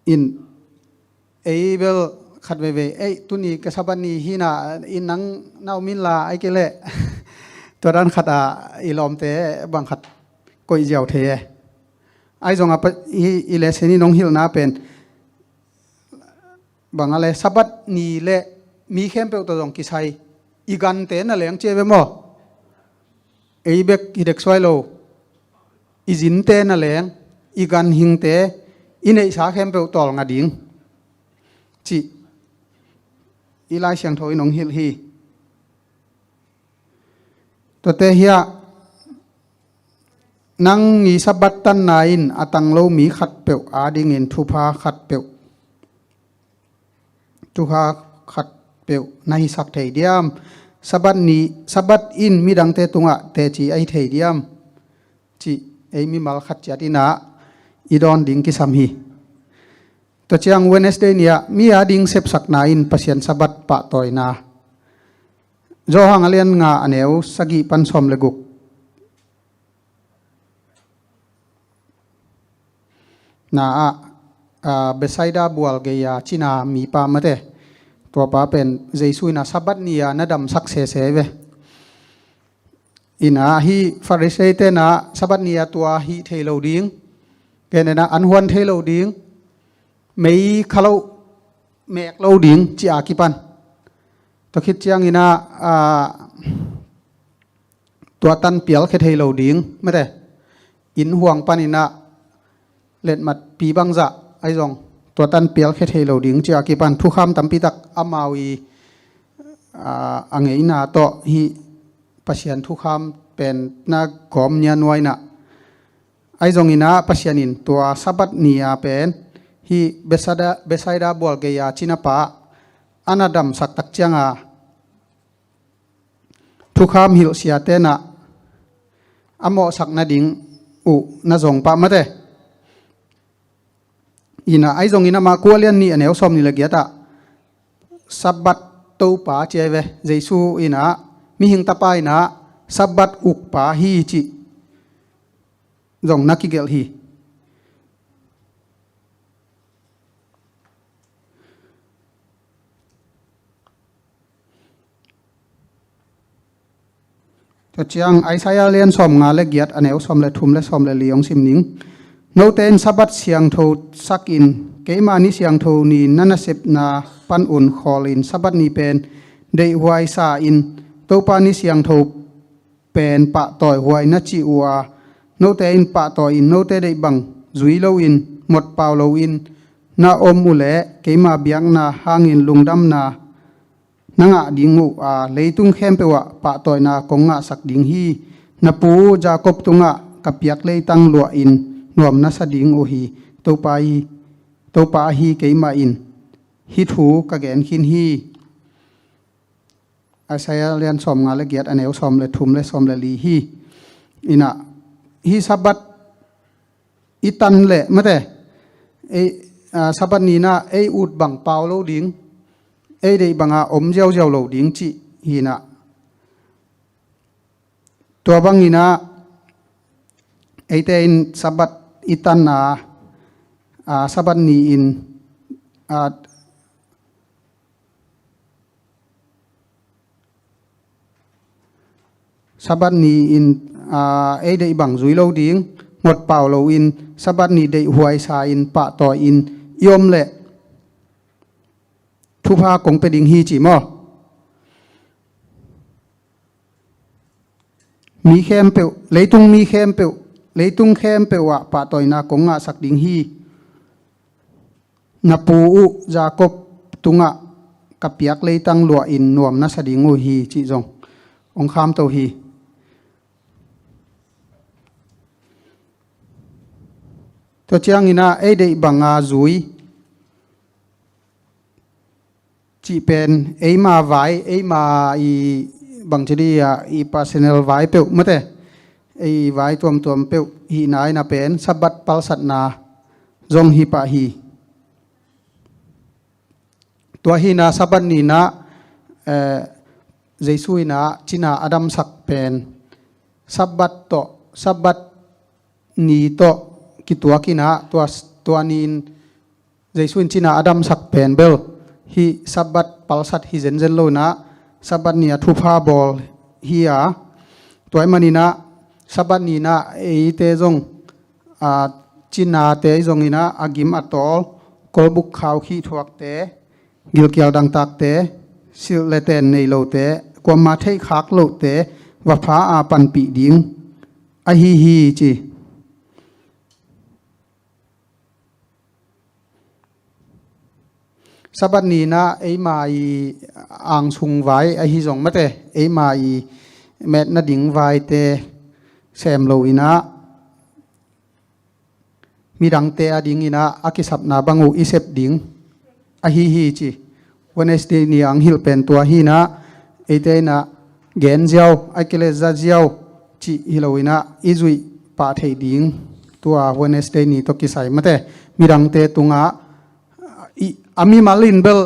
อินเบลขัดเวตุนีกษับนีฮีนาอินนังนามินลาไอเกเลตัวด้านขัดอีลอมเตบังขัดกอยเจียวเทไอจงอีเลเซนีน้องฮิลนาเป็นบางอะไรสับนีเลมีเข้มเปลตัวจงกิไซอีกันเตนอะไรยังเจเวมอเบกฮิเด็กสวยโลอีจินเตนอะไรยังอีกันหิงเตอินเอสาเข้มเปลตอลงาดิงจีอีไลเสียงโทยน้องฮิลฮีตัวเตเฮียนังมีสับบัตตันนายนอตังโลมีขัดเปียวอาดิงินทุพาขัดเปียวทุพาขัดเปียวในสักเทียมสับบัตนี้สับบัตอินมีดังเตตุงะเตจีไอเทียมจีมีมัลขัดจัดินะอีดอนดิงกิสัมฮีตัวเชียงเวนเนสเดย์เนี่ยมีอาดิงเซปสักนาอินปัศยันสับบัตปะตอยนาโจหังเลียนงาอันเอวสกีปันสมเลกุก นาเบสไซดาบัวเกียชินามีปามาเตตัวป้าเป็นเจสุยนาสับัดนียานาดำสักเสเสเวอินาฮีฟาริเซเตนะสับัดนียาตัวฮีเทโลดิงเกณฑ์นะอันฮวนเทโลดิงไม่ขลุ่เมกโลดิงจีอากิปันตัวคิดจังอินาตัวตันเปียลเคเทโลดิงไม่ได้อินห่วงปันอินาเล็ดมัดปีบังจะไอจงตัวตันเปียลเคเทโลดิงจีอากิปันทุกคำตั้มปีตักอามาวีอังเอินาโตฮีปัศยันทุกคำเป็นนักกอมเนียนไว้นะไอจงอินาปัศยันินตัวสับัดนียเป็นฮีเบสไซดาบัวเกียชินาปะอานาดัมสักตักจังทุกคำฮิลเสียเตนะอโมสักนาดิงนาจงปะมาเตอินาไอจงอินามากัวเลียนนี่อันเอวสมนี่ละเกียตะสับบัดตูปาเจเวเจสูอินามีหิงตาปายนะสับบัดอุกปาฮีจิจงนักกิเกลฮีตัวเชียงไอไซอาเลียนสมงาเลเกียตอันเอวสมเลทุมและสมเลเลียงสิมนิงโนเตนสับบัดเสียงโทสักอินเกมานิเสียงโทนีนันเซปนาปันอุ่นคอลินสับบัดนีเป็นเดหวยซาอินตัวปานิเสียงโทเป็นปะต่อยหวยนัจิอัวโนเตอินปะต่อยอินโนเตได้บังจุยโลอินหมดเปล่าโลอินนาอมอุเลเกมาเบียงนาหางินลุงดำนานังดิงูเลยตุงเข้มเปวะปะต่อยนากงสักดิงฮีนาปูจาคบตุงกับเปียกเลยตั้งลัวอินนวมนัสดิงโอฮีตัวปาฮีเกมาอินฮิทูกะแกนขินฮีอาศัยเรียนสมงานละเกียดอันเอวสมเลยทุมเลยสมเลยลีฮีอินะฮีสับบัดอิตันเละมาแต่สับบัดนี้นะอุดบังเปล่าโลดิงได้บังอมเจ้าโลดิงจิฮีนะตัวบังฮีนะเตนสับบัดอิตันนะสับบัดนี้อินสับบัดนี้อินได้บังจุยโลดิงหมดเปล่าโลอินสับบัดนี้ได้หวยสาอินปะต่ออินยมเละทุพากงไปดิงฮีจิมอมีเข้มเปวเลยตุงมีเข้มเปวเลยตุงเข้มเปวะปะต่อยนากงสักดิงฮีนาปูจาคบตุงกับเปียกเลยตั้งลัวอินนวมนัสดิงูฮีจิจงองคามเตาฮีตัวเชียงอินาได้บังจุยจีเป็นมาไว้มาบางทีpersonal ไว้เปิวมั้งแต่ไว้ตัวเปิวฮีนายน่ะเป็นสับบัดปัลสัตนาจงฮีปะฮีตัวฮีนาสับบัดนีนะเจสุยนะจินาอดัมสักเป็นสับบัดโตสับบัดนีโตกิตัวกินะตัวนีนเจสุยจินาอดัมสักเป็นเบลฮีสับบัดปัลสัตฮีเจนเจนโลนะสับบัดเนียทุพาบอลฮีตัวมันนีนะสับบัดนีนะเตจงจินาเตจงอินะอากิมอัตโตกอลบุกข่าวขี้ทวกเตกิลเกียวดังตักเตสิลเลเตนในโลเตกว่ามาเทคักโลเตว่าพาปันปีดิงอฮีจีสับบัดนี้นะมาอ่างสุงไว้ฮีจงมาเตมาเม็ดนาดิงไว้เตแซมโลอินะมีดังเตอดิงอินะอากิสับนาบังอุอิเซปดิงฮีจีวันนี้สนี่อังฮิลเป็นตัวฮีนะเตนะเกนเจ้าไอเกเลซาเจ้าจีฮิโลอินะอิจุยปาเทดิงตัววันนี้นี่ตกิใส่มาเตมีดังเตตุงอามีมาลินเบล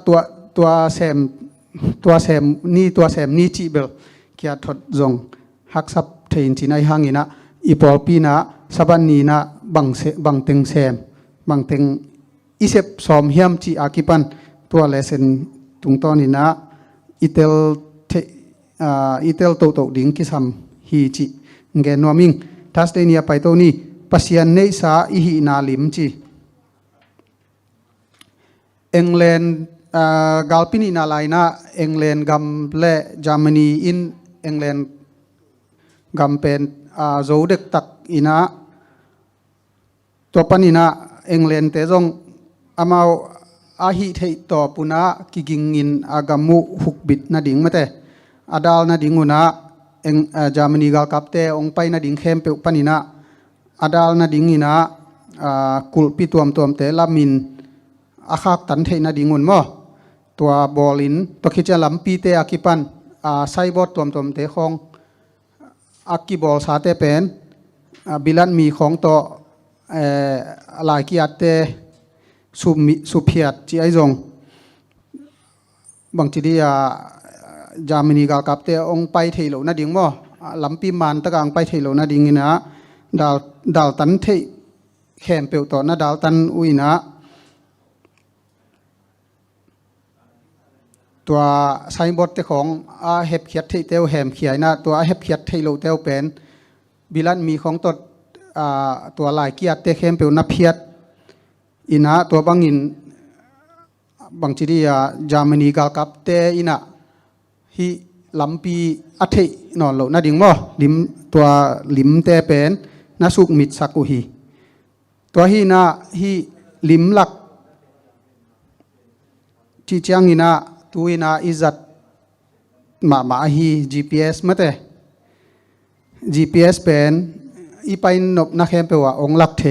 ตัวแซมนี่จีเบลเกียทดจงฮักซับเทนจีนายฮังอินะอีปอลปีนะสับันนีนะบังเต็งแซม บางเทงอิเซปสอมเฮียมจีอากิปันตัวเลเซนตุงตอนนี้นะอิเตลโตโตดิ้งกิซัมฮีจีเงนวมิงทัสเดเนียไปตัวนี้ปัสยันเนสาอิหินาลิมจีเอ็งเลนกาลปินีนาไลนะเอ็งเลนกัมเลจามนีอินเอ็งเลนกัมเป็นโจเด็กตักอินะตัวปนินะเอ็งเลนเตจงอามาอาหิเทต่อปุนะกิกิงอินอากามุหุกบิดนาดิ่งมาแต่อาดาลนาดิ่งอุนะเอ็งจามนีกาลกับเตองไปนาดิ่งเข้มเปปนินะอาดาลนาดิ่งอินะกุลปิตัวมเตลามินอาคักตันเทนาดิ่งอุนมอตัวบอลินตัวคิดจะลำปีเตอากิปันไซบอดตัวเตของอากิบอลสาเตเป็นบิลันมีของตัวลายกิอาเตสุเพียดจีไอจงบางทีดีจามินีกากับเตองไปเทโลนาดิ่งมั้ลำปีมันตะกางไปเทโลนาดิ่งนะดาวตันเทแขมเปียวต่อนะดาวตันอุยนะตัวไซบอดเตของเฮบเขียดเทเตวแหมเขียนะตัวเฮบเขียดเทโลเตวเป็นบิลันมีของตัวลายกิอาเตแขมเปียวนับเพียดอินะตัวบางอินบางทีดีจามนีกากับเตอินะฮิลำปีอัฐินอนโลนาดิ่งมั้ลิมตัวลิมเตเป็นนาสุกมิดสักุฮีตัวฮีนะฮิลิมหลักที่เจียงอินะตัวอินะอิจัดมาฮี GPS มาแต่ GPS เป็นอีไปนบนักแข่งเปว่าองหลักเท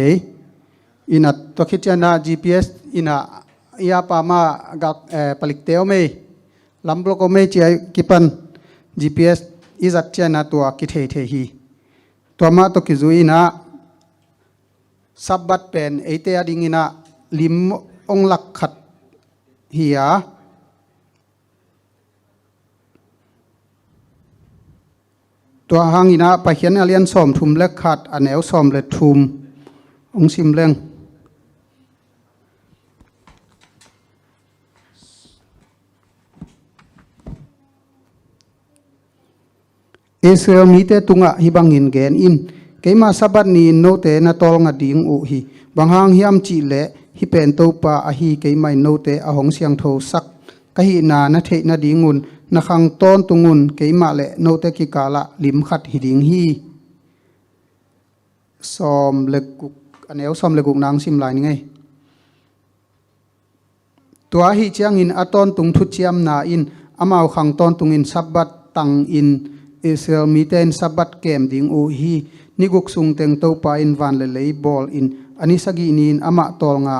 อินะตัวคิดจะนะ GPS อินะยาปามากับผลิตเตลไม่ลำบลก็ไม่เจียกิปัน GPS อิจัดเจนะตัวคิดเทฮีตัวมาตัวคิดจุยนะสับบัดเป็นเอเตอดิงินะลิมองหลักขัดเฮียตัวหางอินะไปเขียนอเลียนสอมทุมเล็กขัดอันแนวสอมเล็ดทุมองซิมเล่งเอเซลมีเตตุงะฮิบังอินเกนอินเกมาสับัดนีโนเตนะตอลงะดิงอุฮีบางหางฮิอัมจิเลฮิเป็นโตปาอฮีเกมาโนเตอหงเสียงโทสักกะฮินานะเทนะดิงุนนะขังตอนตุงุนเกมาเลโนเตกิกาละลิมขัดฮิดิงฮีซอมเลกุกอันเอวซอมเลกุกนางซิมลายนี่ไงตัวฮิเจียงอินอตอนตุงทุเจียมนาอินอามาวขังตอนตุงอินสับบัดตังอินอิสราเอลมีเตนสับบัดเกมดิงอูฮีนิกุกซุงเตงโตปาอินวันเลเลย์บอลอินอันนี้สกีนินอามาตอลงา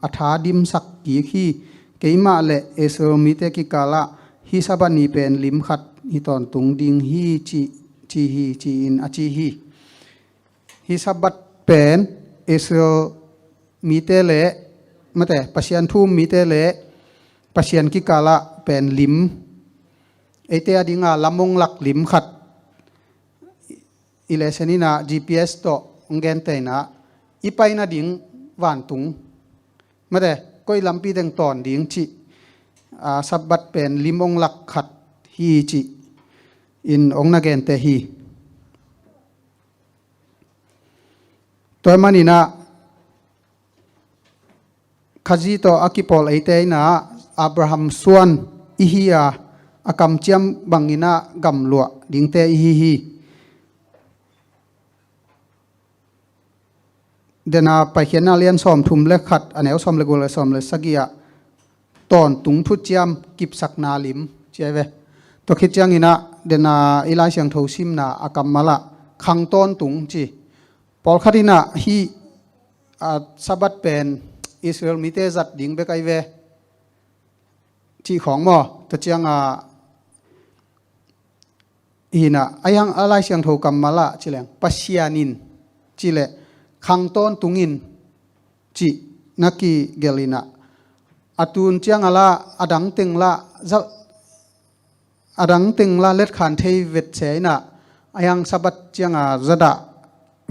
อัฐาดิมสักกีฮีเกยมาเลอิสราเอลมีเตกิกาละฮีสับบัดนีเป็นลิมขัดฮิตอนตุงดิงฮีจีฮีจีอินอจีฮีฮิสับบัดเป็นอิสราเอลมีเตเลมาแต่ปัศยันทุ่มมีเตเลปัศยันกิกาละเป็นลิมเอเตอดิงาลำมงหลักลิมขัดอิเลเซนินา GPS โตองเกนเตนะอีไปนะดิงวันตุงมาแต่ก็ลำปีเดงตอนดิงจิสับบัดเป็นลิมองหลักขัดฮีจิอินองนาเกนเตฮีตัวมันนี่นะขจีโตอากิปอลเอเตนะอับราฮัมส่วนอิฮิยาอากำเจียมบังอินะกำลัวดิงเตอิฮิฮิเดน่าไปเขียนนาเลียนสอมทุมเล็กขัดอันแนวสอมเลกุเลสอมเลสกียตอนตุงทุเจียมกิบสักนาลิมเจเวตัวคิดจังอินะเดน่าอิลาเสียงทูซิมนาอากำมาละขังต้นตุงจีพอลคดีนะฮีสับัดเป็นอิสราเอลมีเตจัดดิงเบกไอเวที่ของมอตัวเจียงฮีนะไอยังอะไรเสียงทูกำมาละจิเลงปัสยานินจิเลขังต้นตุงินจินักกีเกลินะอตุนเจียงอะไรอดังติงละอดังติงละเล็ดขันเทเวตเสนะไอยังสับัดเจียงจะดะ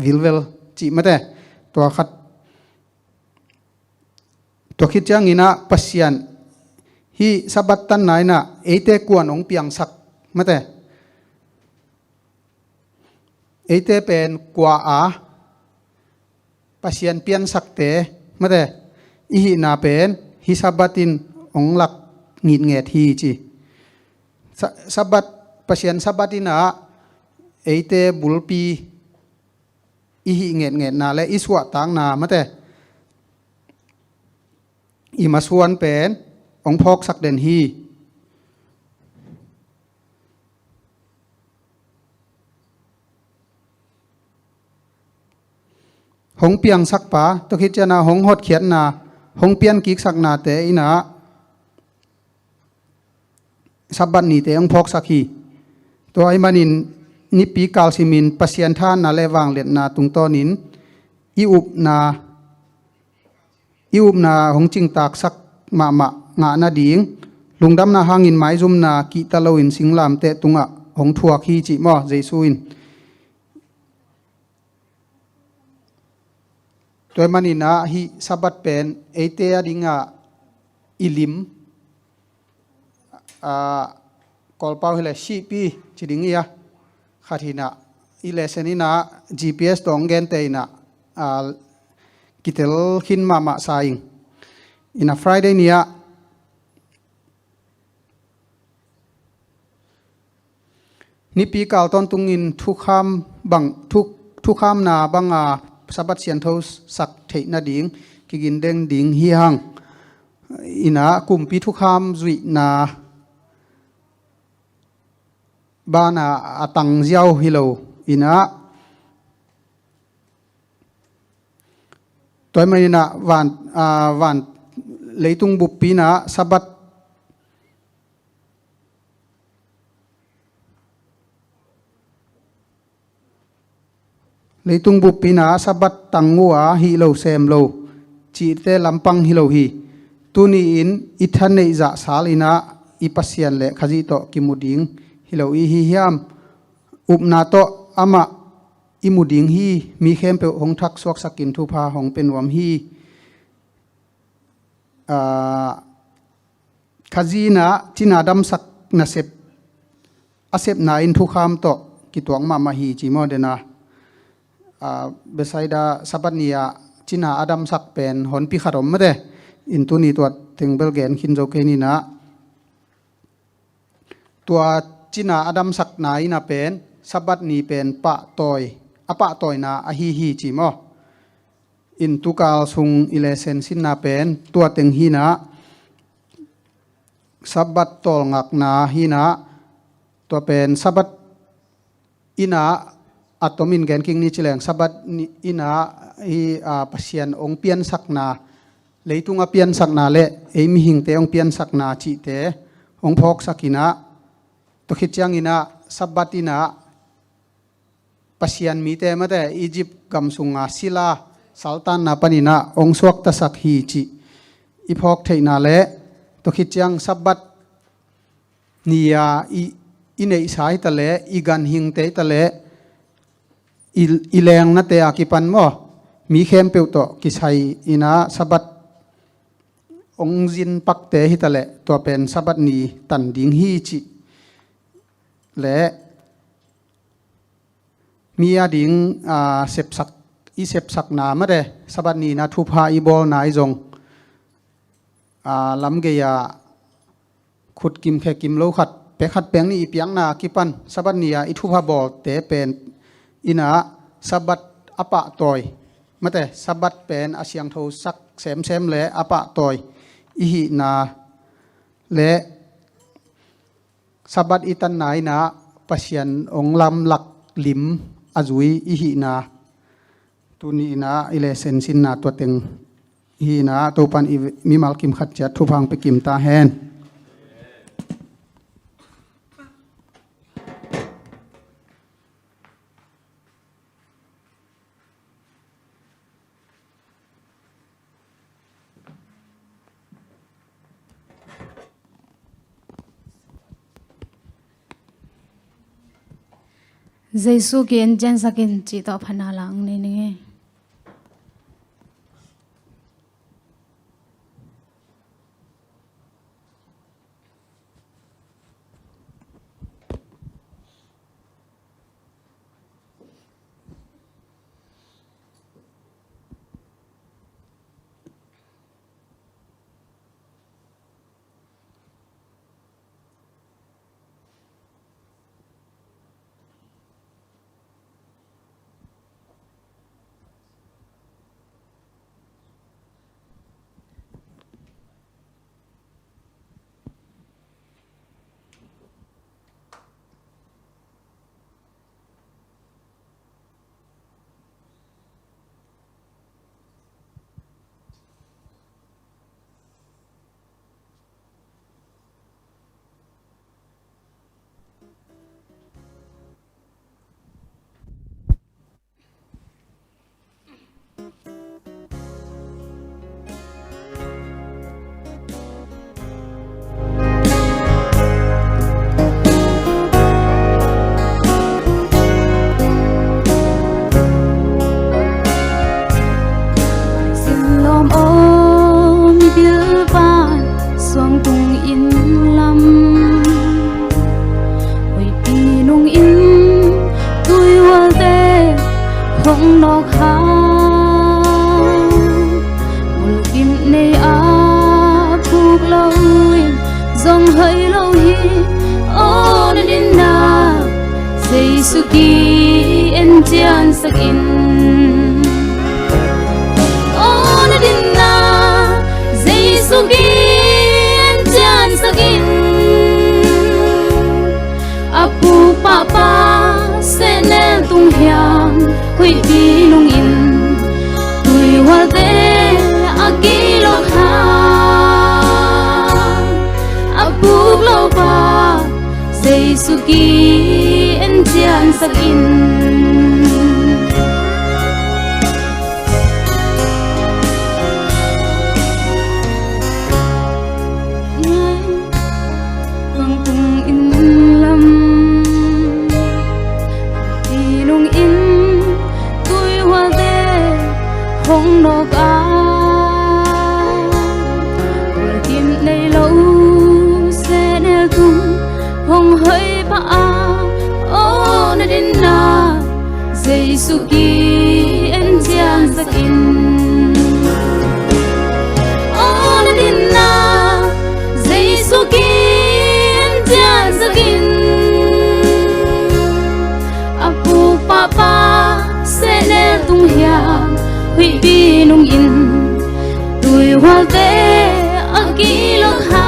วิลเวลจีมาแต่ตัวขัด ตัวคิดจังอินะปัสยันฮีสับบัตตันไหนนะเอเตกวนองเปียงสักมาแต่เอเตเป็นกว่าอาปัสยันเปียนสักเตมาแต่อีหินาเป็นฮิสับบัตินองหลักงิดเงทีจีสับบัตปัสยันสับบัตินะเอเตบุลปีอีหิเงนาและอิสวะต่างนามาแต่อิมาส่วนเป็นองพอกสักเดนฮีหงเปียงสักป่าตัวคิดจะนาหงหดเขียนนาหงเปียนกิกสักนาเตอินาสับบันนีเตองพอกสักฮีตัวไอมานินนิปีกาลซิมินปัสยันท่านนาเลวางเล็ดนาตุงตอนินอิอุบนาหงจิงตากสักมะงานาดิงลุงดำนาหางินไม้ซุมนากิตะโลอินสิงลามเตตุงะหงทัวขีจิมอเจสุอินตัวมันนี่นะฮิสับัดเป็นเอเตอดิงะอิลิมกอลเปาเฮเลชีปีจิดิงเอียขัดหินะอิเลเซนินะ GPS ตองเกนเตนะกิเตลขินมาสายอินะ Friday เนี่ยนี่ปีเก่าตอนตุงินทุกคำบังทุกคำนาบังสับบัดเสียนทศสักเทนาดิงกิกินเด้งดิงฮีฮังอินะกลุ่มปีทุกคำจุยนาบ้านตังเจ้าฮิโลอินะตัวมันนะวันเลยตุงบุปปีนะสับบัดเลยตุงบุปปีนะสับบัดตังงัวฮิโลเซมโลจีเตลำปังฮิโลฮีตุนีอินอิทันเนจะสาลินะอิปัสยันเลขจิโตกิมุดิงฮิโลอีฮิยามอุปนาโตอามาอิมุดิงฮีมีเข้มเปหงทักสวกสกินทุพาหงเป็นวมฮีขจีนะจินาดัมสักนาเซปอาเซปนาอินทุคามโตกิตวงมาฮีจิโมเดนะเบสไซดาสับนียจินาอดัมสักเป็นหอนพิขารมไม่ได้อินตุนีตัวถึงเบลเกนคินโจเกนีนะตัวจินาอดัมสักนายนะเป็นสับนีเป็นปะตอยปะตอยนะอฮีฮีจิโมอินตุกาลซุงอิเลเซนสินนาเป็นตัวถึงฮีนะสับตอลงักนาฮีนะตัวเป็นสับอินาอัตมินแกนคิงนี่เฉลงสับอินาฮีปัสยันองเปียนสักนาเลยตุงเปียนสักนาเลเอมิหิงเตองเปียนสักนาจิเตองพอกสักินะตัวคิดจังอินะสับอินะปัสยันมีเตมาแต่อียิปต์กำสุงาศิลาสัลตันนาปนินะองสวกตสักฮีจิอีพอกเทนาเลตัวคิดจังสับนียาอินเอสายตะเลอีกันหิงเตตะเลอีแรงนัตเตอากิปันโมมีเข้มเปิวโตกิชัยอินาสับองจินปักเตหิตะเลตัวเป็นสับนีตันดิงฮีจิและมีอาดิงเสพสักอีเสพสักนามาเดสับนีนาทุพาอีบอลนายจงลำเกียขุดกิมแค่กิมโลขัดเปขัดแปงนี่อีเปียงนากิปันสับนีอีทุพาบอลเตเป็นอินาสับอปะตอยมาแต่สับเป็นอาเซียงโทสักเซมและอปะตอยอิหินาและสับอิตันไหนนะปัสยันองลำหลักลิมอจุยอิหินาตุนีนะอิเลเซนสินนาตัวเต็งอิหินาตัวปันมีมัลกิมขัดจัดทุพังไปกิมตาแฮนเจสุกินเจนสักินจิตอพนาลังนี่ sakin on din na Giêsu kian chan sakin apu papa senel tung hiam hui bi lung in tui wa de agilo ha apu lo ba Giêsu kian chan sakin hong nọc a vừa tìm này lâu sẽ nêu tung hong hơi ba a ô na din na Giêsu ki en jian sakin ô na din na Giêsu ki en jian sakin apu papa sẽ nêu tung hiam hui bi nung in tui hoa ve agilok ha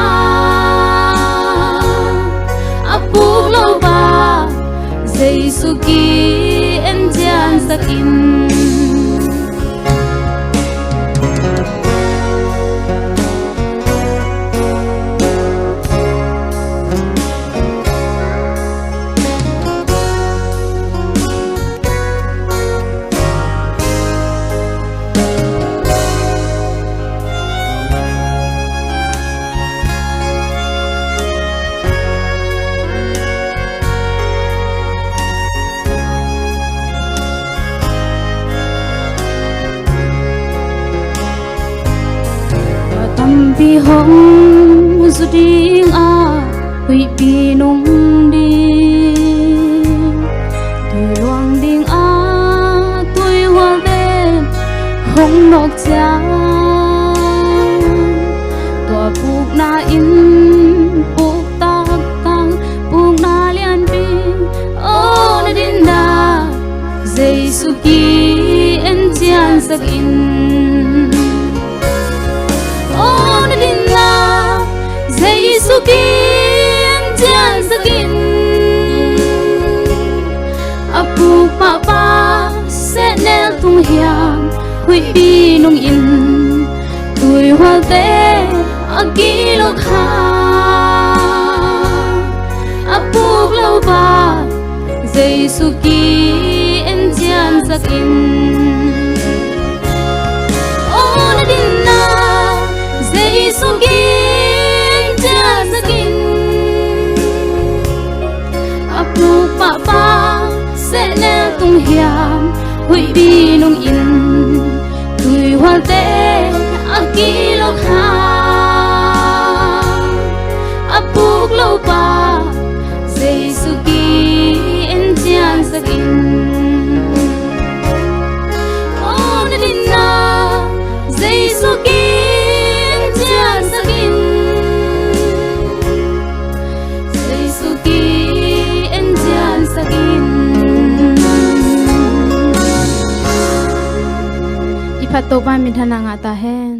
apuk lo ba Giêsu ki en jian sakin bi hong zu ding a hui bi nong ding tui luang ding a tui hoa ve hong nok cha tua puk na in puk tak tak puk na lian bi ô na din da Giêsu ki en jian sakin Giêsu kian chan sakin apu papa sẽ nel tung hiam hui bi nung in tui hoa ve agilok ha apu lo ba Giêsu kian chan sakin ô na din na Giêsu sakin apu papa sẽ nêu tung hiam hui bi nung in tui hoa ve agilok ha apuk lo ba Giêsu kian chan sakin ô na din na Giêsu kian chan sakin ipat to ba min thana nga ta hen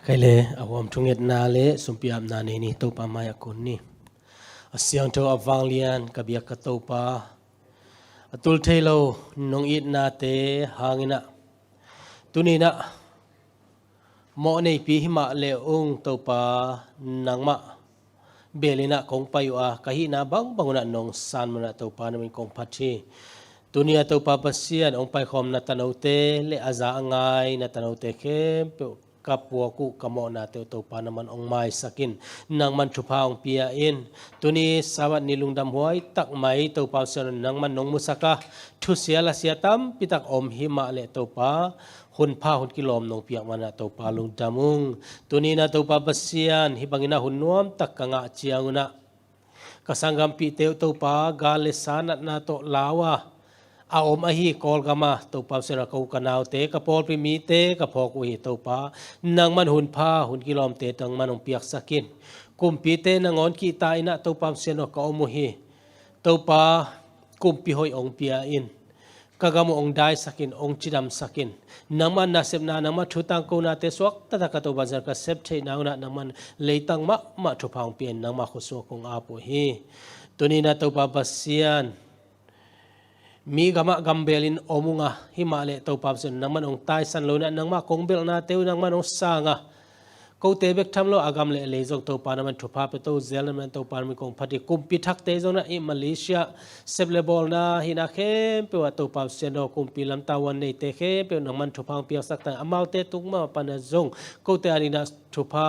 kai le awam thunget na le sumpiam na ne ni to pa maya kun ni asyang to awang lian kabia ka to pa atul thelo nong it na te hangina tunina mo nei pi hima le ung to pa nangma belina kong payu a kahi na bang banguna nong san mana to pa namin kong phathi tunia to pa pasian ong pai khom na tanote le aza angai na tanote khem kapwa ku kamo na te to pa naman ong mai sakin nang man thupa ong pia in tuni sawat nilungdam huai tak mai to pa son nang man nong musaka thu sia la sia tam pitak om hima le to pa หุ่นผ้าหุ่นกิโลมนงเปียกมันนะตัวปลาลุงจามุงตัวนี้นะตัวปลาเบสียนฮิบังอินะหุ่นนวมตักกังอาเจียงนะkasanggam pi teu to pa gale sanat na to lawa a om ahi kol gama to pa sera ko kanau te ka pol pi mi te ka phok u hi to pa nang man hun pha hun kilom te tang manong piak sakin kum pi te nangon ki ta ina to pa seno ka omu hi to pa kum pi hoi ong pia in kagamu ong dai sakin ong chidam sakin nangman nasep na nangma thutang ko na te swak tata ka to bazar ka sep thei na na nangman leitang ma thupang pien nangma khusu kong apo hi tuni na to pa basian mi gama gambelin omunga himale to pa sen nangman ong tai san lo na nangma kongbel na teu nangman ong sanga ko te bek thamlo agam le jong to pa naman thupa pe to zel man to pa mi kong phati kumpi thak te jong na i malaysia seble bol na hina khem pe wa to pa seno kumpi lam tawan nei te khe pe naman thupang piak sak ta amal te tukma pana jong ko te ani na thupa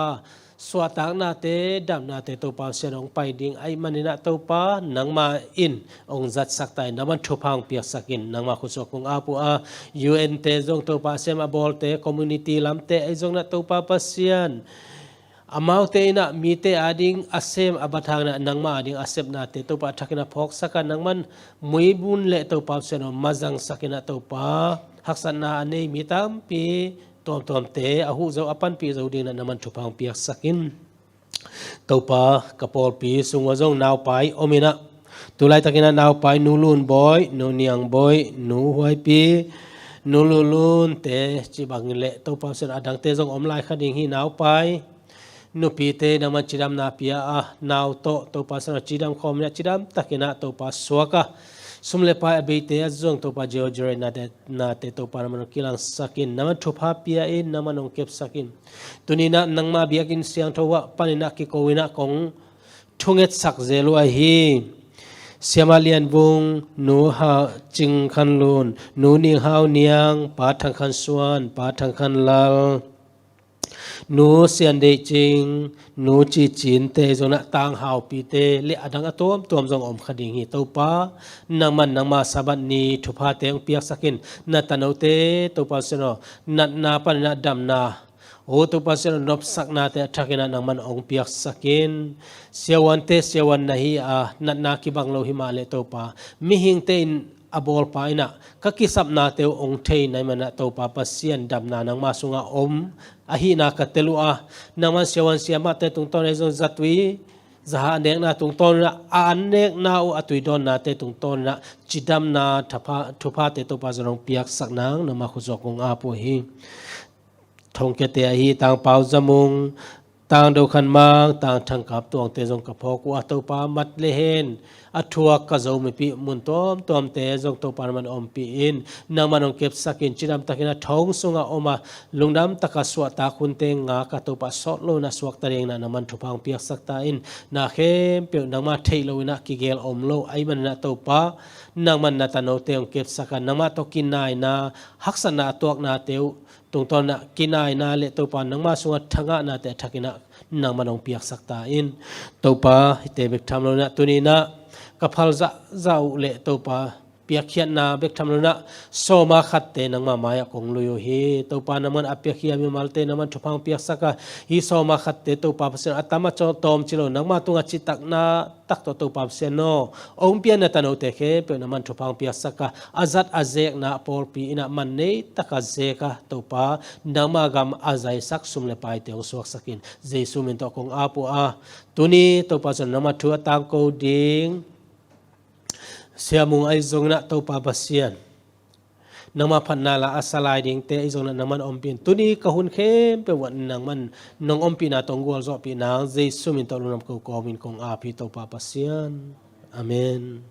swatang na te dam na te to pa senong pai ding ai manina to pa nangma in ong zat sak tai naman thupang piak sakin nangma khuso kong apu a un te jong to pa sema bol te community lam te ai jong na to pa pasian amau te ina mi te ading asem abathang na nangma ading asep na te to pa thakina phok saka nangman muibun le to pa seno mazang sakina to pa haksan na anei mi tam pi tom te ahu zo apan pi zo ding na naman thupang piak sakin topa kapol pi sungwa zong naw pai omina tulai takina naw pai nulun boy nu niang boy nu huai pi nululun te chibang le topa sen adang te zong omlai khading hi naw pai nu pi te naman chidam na pia a naw topa sen chidam khom na chidam takina topa swaka sumle pa abite azong to pa geojore na te to pa naman kilang sakin naman thupa pia in naman ong kep sakin tunina nangma biakin siang thowa panina ki kowina kong thunget sak zelu a hi siamalian bung nu ha ching khan lun nu ni hau niang pa thang khan suan pa thang khan lal nu sian de ching nu chi chin te zona tang hau pi te le adang atom tom jong om khading hi to pa nangman nangma sabat ni thupa te ong piak sakin na tanau te to pa seno nat na pan na dam na o to pa seno nop sak na te thakina nangman ong piak sakin siawan te siawan na hi a nat na ki bang lo hi ma le to pa mi hing te in abol pa ina kakisap na te ong thei nai mana to pa pasian dam na nang ma sunga om ahi na ka telu a naman siawan siama te tung ton ezon zatwi zaha nek na tung ton na anek na u atui don na te tung ton na chidam na thupa te to pa zorong piak sak nang na ma khuzok ong apo hi thong ke te hi tang pau zamung tang do khan mang tang thang kap tuang te jong ka phok wa to pa mat le hen athua ka zo mi pi mun tom te jong to par man om pi in naman ong kep sakin chiram takina thong sunga oma lungdam taka swa ta khun te nga ka to pa sot lo na swak tareng na naman thupang piak sakta in na khem pe nangma theilo na ki gel om lo ai man na to pa nangman na tano te ong kep saka nangma to kinai na haksana tuak na teu tung ton na kinai na le to pa nangma sunga thanga na te thakina nangman ong piak sakta in to pa te bek thamlo na tunina kapal zau le to pa piakhian na bek thamlo na soma khatte nangma maya kong luyo hi to pa naman apyakhia mi malte naman thupang piak saka hi soma khatte to pa pasen atama cho tom chilo nangma tunga chitak na tak to pa pasen no ong pian na tano te khe pe naman thupang piak saka azat azek na pol pi ina man nei taka zeka to pa nangma gam azai sak sumle pai te oswak sakin jesu min to kong apu a tuni to pa san nama thu atang ko ding siamung ai zong na to pa pasian nama phanna la asalai ding te ai zong na naman ompin tuni kahun khem pe wan nang man nong ompi na tong gol zo pi na jesu min to lunam ko komin kong api to pa pasian amen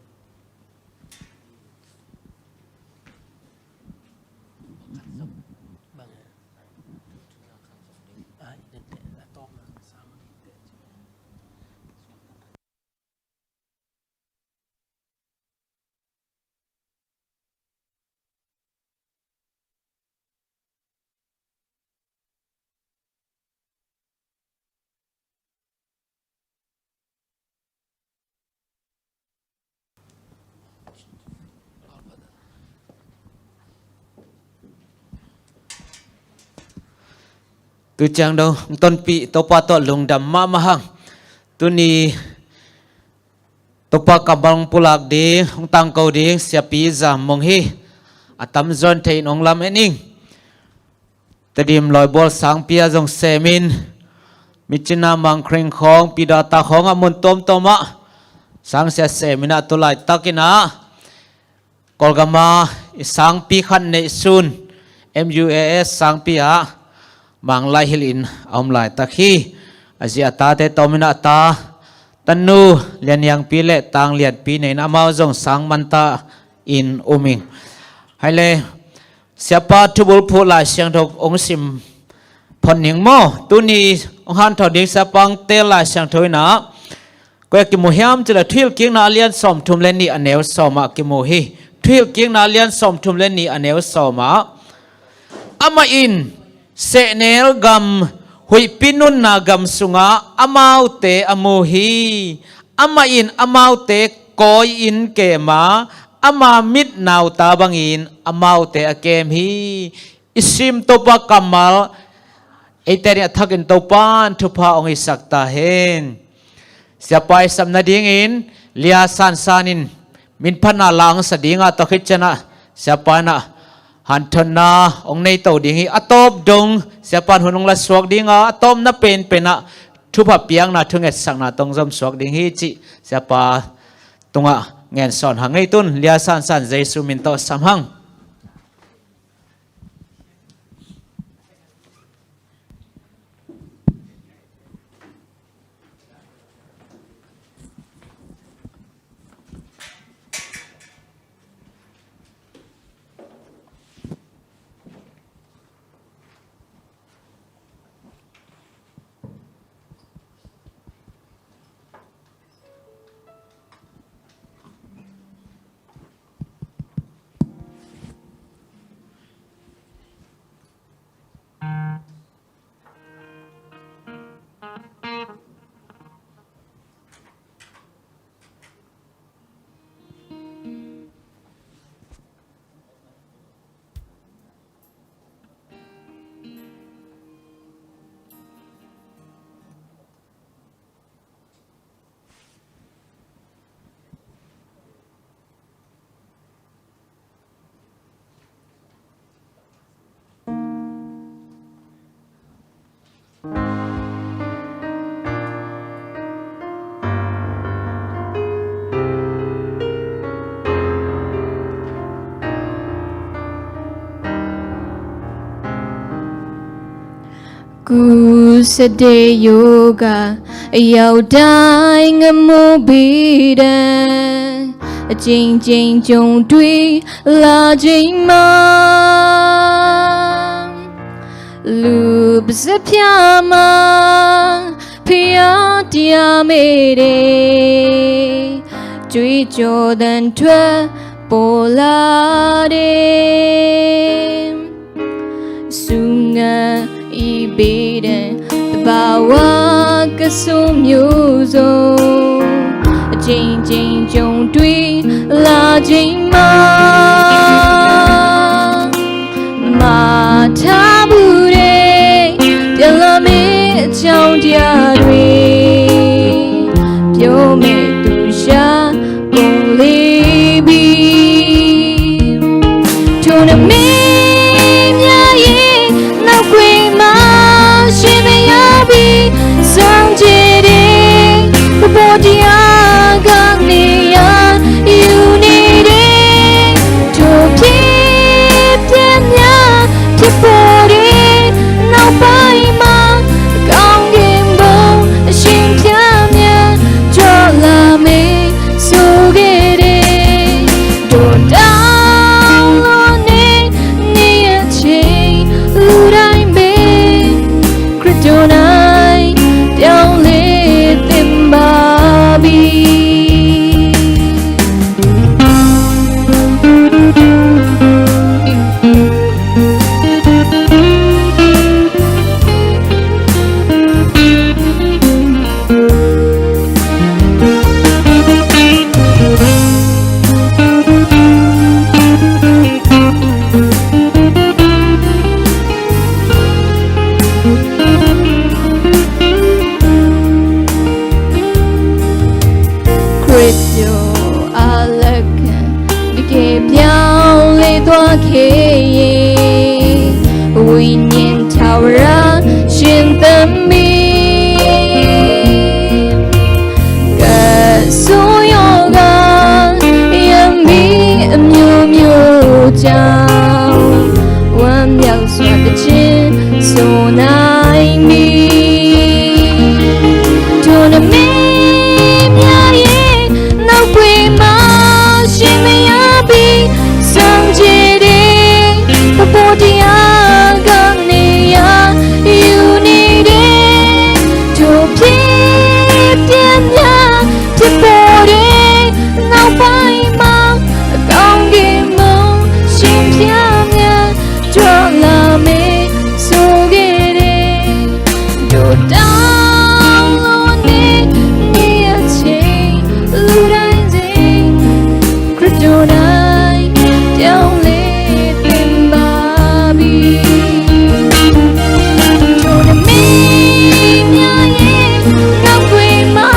tu chang dong ton pi to pa to lung dam ma ma hang tu ni to pa kabang pulak ding hong tang ko ding sia pi za mong hi atam zon thein ong lam ening tadim loi bol sang pia jong semin michina mang kring khong pida ta khong amun tom toma sang sia semina to lai takina kolgama sang pi khan nei sun MUAS sang pia mang lai hilin om lai takhi azia ta te tomina ta tanu lian yang pi le tang lian pi nei na mau jong sang manta in uming haile siapa tubul phu lai siang thok ong sim phon ning mo tu ni ong han thau ding sapang te lai siang thoi na ko ki mo hiam chela thil king na lian som thum len ni anew soma ki mo hi thil king na lian som thum len ni anew soma ama in se nel gam hui pinun na gam sunga amau te amu hi ama in amau te koi in ke ma ama mit naw ta bangin amau te akem hi isim topa kamal eteri athakin topan thupa ong isak ta hen siapai samna ding in lia san sanin min phana lang sa dinga to khichana siapa na han thana ong nei to ding hi atop dong siapan hunung la suak dinga atom na pen pena thupa piang na thunget sang na tong jom suak ding hi chi siapa tunga ngen son hangai tun lia san san jesu min to samhang Ku sade yoga yau dai ngamu bida jing jing jong dui la jing ma lu bse pya ma pya tia me de chui cho dan thwa po la de sunga ibeden bawa kasumyuzo jing jing jong dui la jing ma ma tha bu de la me chong dia dui pyo me tu sha bong li bi tuna me Hãy subscribe Chris อยู่อาลักดิเก็บยาวเลยตัวเควิญญาณทาวราชินตมีกะสุโยกันยังมีမျိုးကြောင့်ဝမ်းမြောက်စွာတခြင်းဆိုနိုင်မည်တို့နမင်းများရဲ့နောက်ွယ်မှာရှင်မရပြီးဆောင်ကြည်တဲ့ဘုရားတရားကနေရယူနေတဲ့တို့ဖြစ်ပြန်များဖြစ်ပေါ်တဲ့နောက်ပိုင်းမှာအကောင်းကြီးမရှင်ပြမြတ်ကြွလာမေဆိုခဲ့တဲ့တို့တောင်းလို့နေရချင်းလူတိုင်းစီခရစ်တော်တိုင်းပြောင်းလဲတင်ပါပြီတို့နမင်းများရဲ့နောက်ွယ်မှာ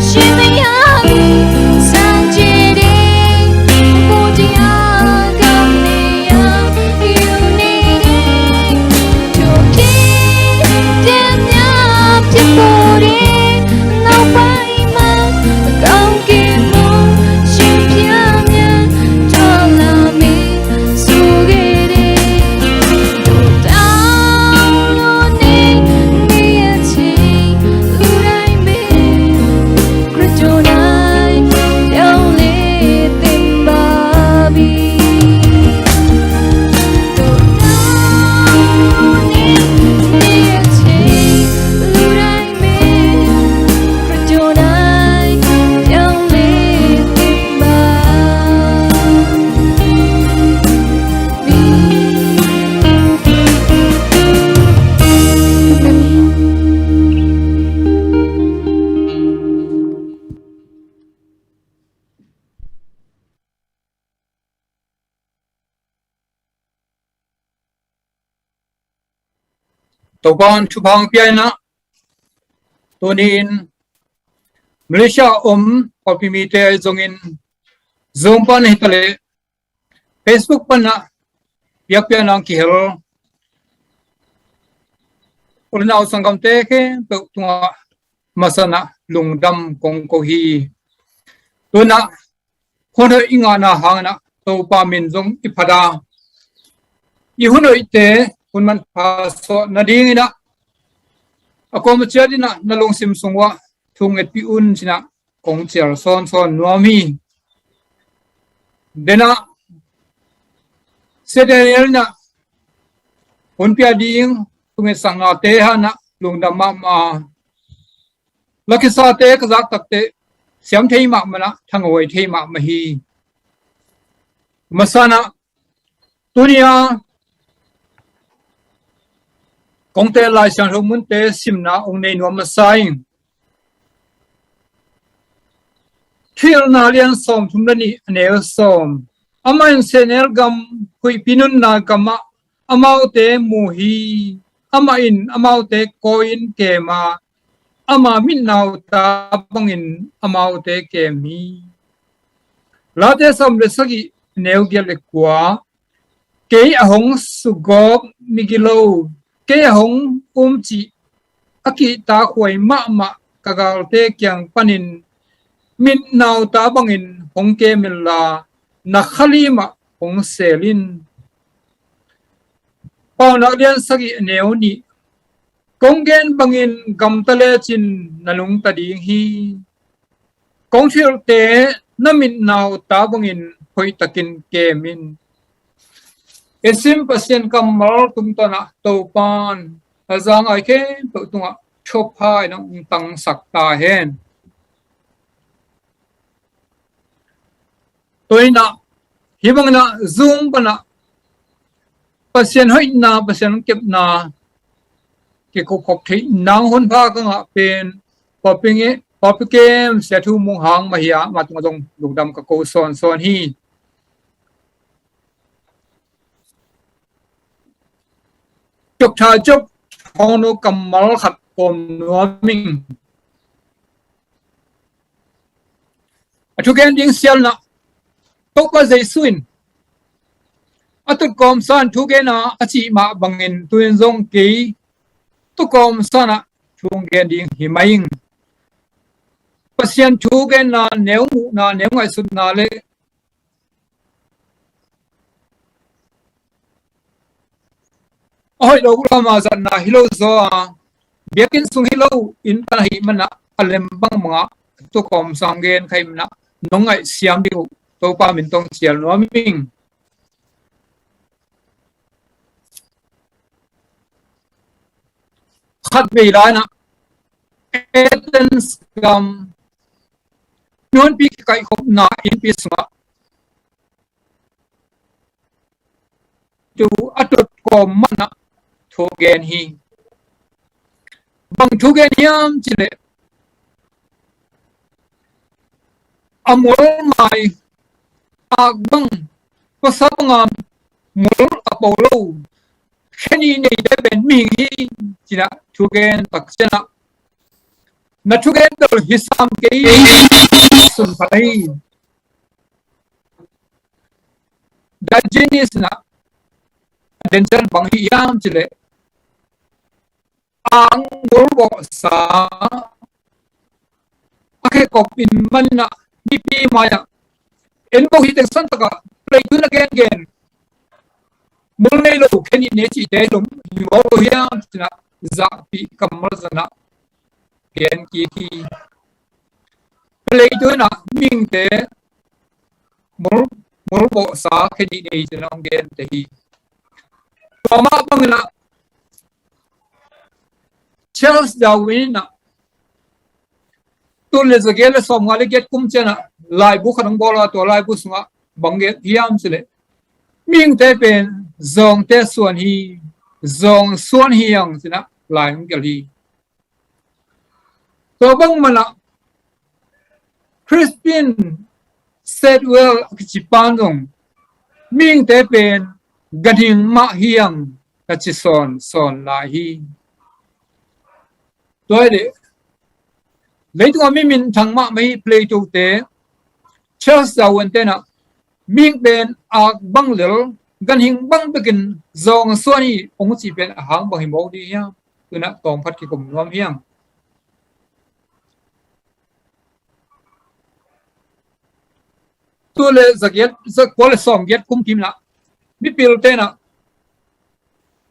ရှင်မရဘူးဆောင်ကြည်တဲ့ဘုရားကနေရယူနေတဲ့တို့ဖြစ်ပြန်များဖြစ်ပေါ်တဲ့နောက်ပိုင်းမှာအကောင်းကင်မရှင်ပြမြတ်တော်လာမည်ဆိုခဲ့တဲ့တို့တောင်းလို့နေရချင်းလူတိုင်းပဲခရစ်တော်တိုင်းပြောင်းလဲတင်ပါပြီတို့တောင်းနေရချင်းလူတိုင်းပဲခရစ်တော်တိုင်းပြောင်းလဲတင်ပါပြီตัวกอนชุพังเปียนะตัวนี้มาเลเซียพอพิมีเตจงอินซูมปันหิตเลเฟซบุ๊กปันนะเปียกเปียนังกิเฮลอุลนาอุสังกัมเตเคเปิดตัวมาสนะลุงดำกงโกฮีตัวนะคนอิงานะหางนะตัวปามินจงอิพดาอีหุ่นอิเตคุณมันพาสนาดีงินะอากรมเจดินะนลงซิมสงวะทุงเอ็ดปีอุนสินะกงเจรซอนนัวมีเดนะเสดเนลนะคนเปียดีงทุงเอ็ดสังอาเตหะนะลุงดำมาลักษณะเตกจักตักเตเสียมเทมะมนะทั้งเอาไว้เทมะมหีมาสนะตุนียกงเตลายเสียงรมุนเตสิมนาองในนวมสายที่นาเลียนสอมทุมนี่เนลสอมอามาอินเซเนลกัมคุยปินุนนากามะอามาอุเตมูฮีอามาอินอามาอุเตโกอินเกมาอามามินนาวตาบังอินอามาอุเตเกมีลาเตสอมเลสกิเนลเกลกัวเกยอหงสุกอบมิกิโลเกยหงจีอากิตาขวยมะมะกะกาลเตเกียงปนินมินนาวตาบังอินหงเกมิลานักขลีมะหงเซลินปาวนักเรียนสกิเนวนีกงเกนบังอินกำตะเลจินนลุงตะดีฮีกงเชียวเตนมินนาวตาบังอินหอยตะกินเกมินEsim pasien kamal tum tana topan azang ai ke to tunga chopai nang tang sakta hen toina hibang na zoom bana pasien hoi na pasien kep na ke ko khop thei nang hon pha ka nga pen popinge popikem se thu mung hang ma hiya ma tung dong lungdam ka ko son hiจกชาจกพองโนกัมมัลขัดกลมนัวมิง thu gen ding sial na to pa jaisuin atut kom san thu gen na achi ma bangin tuin zong ki tu kom sana thu gen ding himaing pasian thu gen na neu mu na neu ngai sun na le oi lo lama zan na hilo zo biakin sung hilo in ta hi mana alem bang mga tu kom sang gen khai na nongai siam diu to pa min tong chial no ming khat ve la na Athens gam non pi kai khop na in pi sunga tu atut kom mana thu gen hi bang thu gen hiam chile amol mai agbang pasapangam mol apolo khani nei de ben mi hi china thu gen tak chena na thu gen dol hisam ke sun phai da jenis na dental bang hi yam chile ang mol sa ake kop in manna nipi maya enbo hi tek san taka play tu na gen mol nei lo khani ne chi te lum hi mo yam china za pi kamal zana gen ki ki play tu na ming te mol bo sa khani nei china gen te hi Toma pangna Charles Darwin na tu le zagele som ngale get kum chena lai bu khanang bola to lai bu sunga banget hiam sile ming te pen zong te suan hi zong suan hiang sina lai ngel hi to bang mana Crispin said well kichipan dong ming te pen gading ma hiang kachison son la hi toy de lấy tu mi min thằng ma mấy play tu te Charles Darwin te na ming ben a bang lel gan hing bang bekin zong suani ong chi ben hang bang hi mo di ya tu na tong phat ki kum nom hiang tu le zagiat zak pole som get kum kim na mi pil te na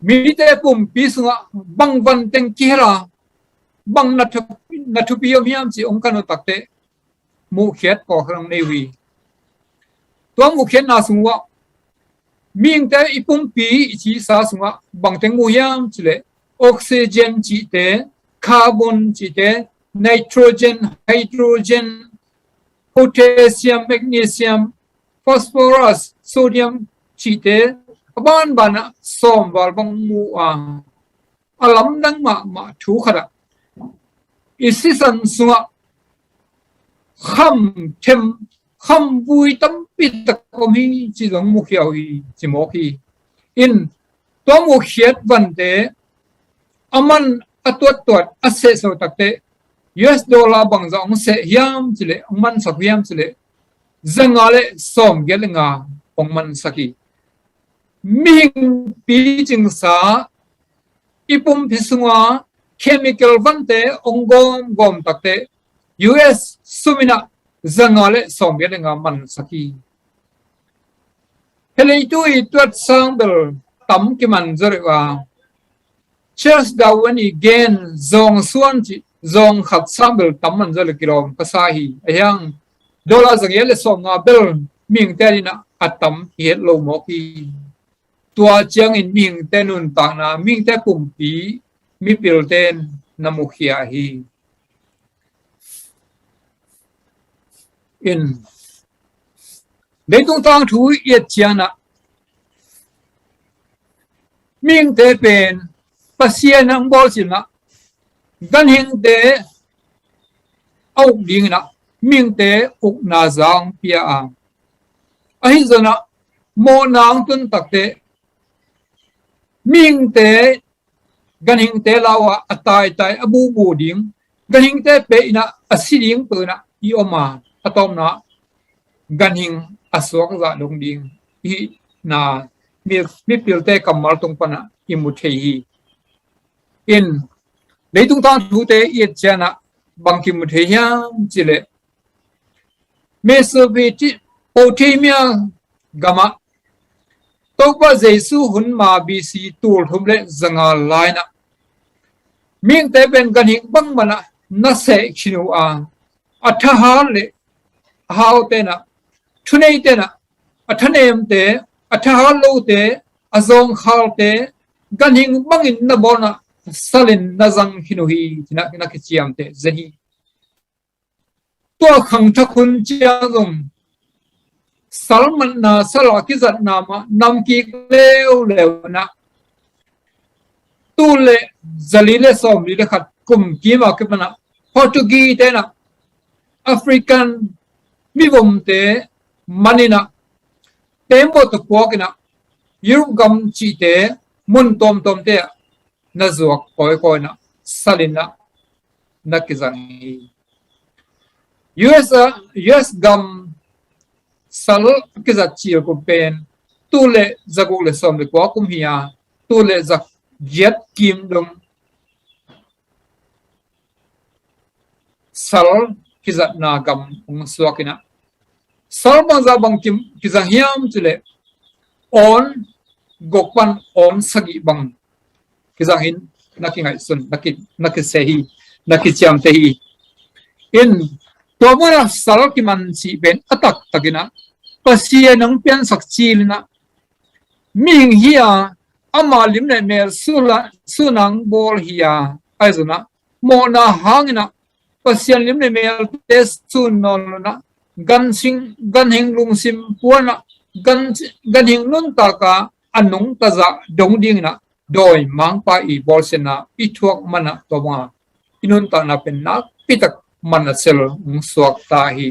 mi te pum pi sunga bang van teng ki ra bang na thu pi hiam chi ong kan tak te mu khet ko khang nei wi to mu khet na sungwa ming te ipum pi chi sa sunga bang teng mu hiam chi le oxygen chi te carbon chi te nitrogen hydrogen potassium magnesium phosphorus sodium chi te ban bana som wal bang mu alam dang ma thu khara isisan sunga kham them kham vui tâm pit tak kom hi chi dong mu khiao hi chi mo khi in to mu khiat van te aman atwat twat ase so tak te US dollar bang zong se hiam chile aman sak hiam chile zangale som gelenga pongman saki ming pi jing sa ipum pisungwa chemical vante ongom gom takte US sumina zangale somget nga man saki helei tu I twat sangbel tam ki man zrewa Charles Darwin again zong suan chi zong khat sangbel tam man zle kilom pasahi ayang dollar zangele somnga bel ming terina atam hiet lo mo ki tua chiang in ming tenun ta na ming te kumpi mi pilten namukhia hi in leitung tang thu yet chiana ming te pen pasien ang bol sina gan hing te au ding na ming te uk na zang pia ang ahi zona mo nang tun takte ming te ganing te lawa atai tai abu bu ding ganing te pe ina asiding pe na I oma atom na gan hing aswak za dong ding hi na mi pilte kamal tung pana imu thei in leitung ta thu te yet chana bangki mu thei hiam chile mesoveti potemia gama topa jesu hun ma bc tur thumle zanga laina ming te ben gan hing bang mana na se khinu a atha le how te na thunei te na athanem te atha lo te azong khal te gan hing bang in na bona salin na zang khinu hi na ki chiam te zahi to khang thakun chia zong salman na sala ki zat na ma nam ki leo na tu le zalile som li le khat kum ki ma ke na Portuguese te na African mi vom te manina tempo to pokina Europe gam chi te mun tom te na zuak koi na salina na ki zang US gam sal ki zat chi ko pen tu le zagu le som le ko kum hiya tu le zak jet kim dong sal ki zat na gam ung suakina sal bang za bang kim ki za hiam chile on gokpan on sagi bang ki za hin na ki ngai sun na ki sehi na ki cham te hi in to mona sal ki man si ben atak takina pasia nang pian sak chil na ming hiya ama lim ne mel sunang bol hiya aizuna mo na hangina pasia lim ne mel tes sun non na gan hing lung sim puana gan hing nun ta ka anung ta za dong ding na doi mang pa i bol sena i thuak mana to ma inun ta na pen na pitak mana sel suak ta hi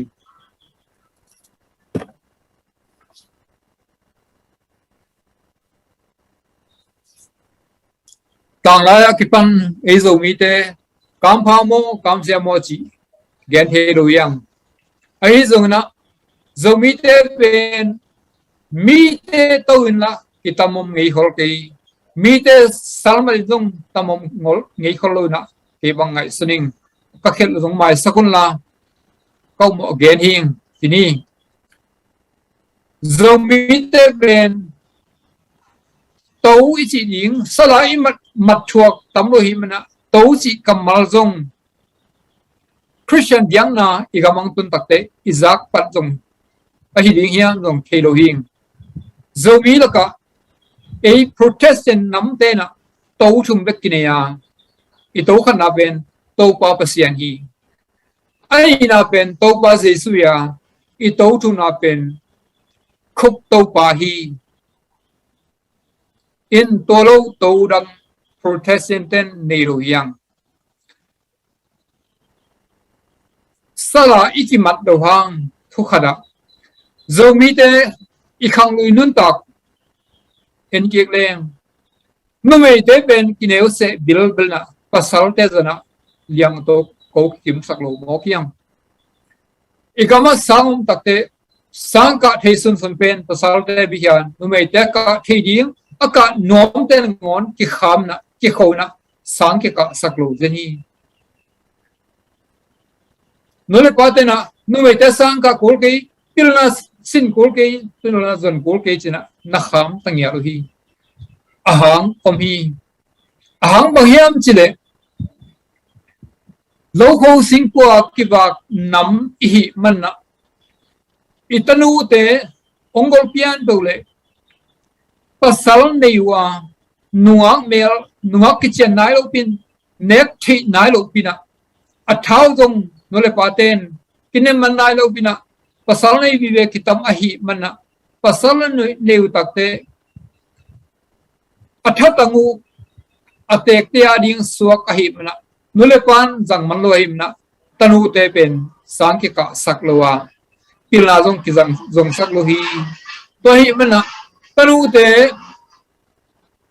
tang la kipan ezo mi te kam pha mo kam sia mo chi gen he lo yang ai zong na zo mi te pen mi te to in la kitamom ngei hol ke mi te salmal zong tamom ngol ngei hol lo na ke bang ngai suning ka khel zong mai sakun la kau mo gen hing tini zo mi te pen tấu chỉ những sa lại mặt chuộc tấm lô hiểm na tấu chỉ cầm mal zong Christian diang na igamang tun takte Isaac pat zong ahi ding hiang zong kelo hing zomi laka a Protestant nam te na tấu thum bek kineya I tấu khan na ben tấu pa pasian hi ai na ben tấu pa Jesu ya I tấu thum na ben khúc tấu pa hi in tolo to dang Protestant nero yang sala iki mat do hang thu khada zomi te I khang lui nun tak en kiek leng no me te ben kineu se bil na pasal te zana liang to ko kim sak lo mo kiang ikama sang takte sangka theisun sun pen pasal te bihan no me te ka theding aka nom ten ngon ki kham na ki khona sang ke ka saklo jeni nole pate na nu me ta sang ka kol ke pilna sin kol ke pilna zon kol ke china na kham tangya ro hi ahang om hi ahang bahiam chile lo kho sing po ki ba nam hi man na itanu te ongol pian dole pasal neiwa nuak kitchen nai lo pin nek thi nai lo pina a thau jong nole paten kinem man nai lo pina pasal nei vive kitam a hi manna pasal neu takte athatangu atek te ading suak a hi mana nole pan jang man lo hi na tanu te pen sangke ka saklowa pilna jong ki jong saklo hi to hi mana tanu te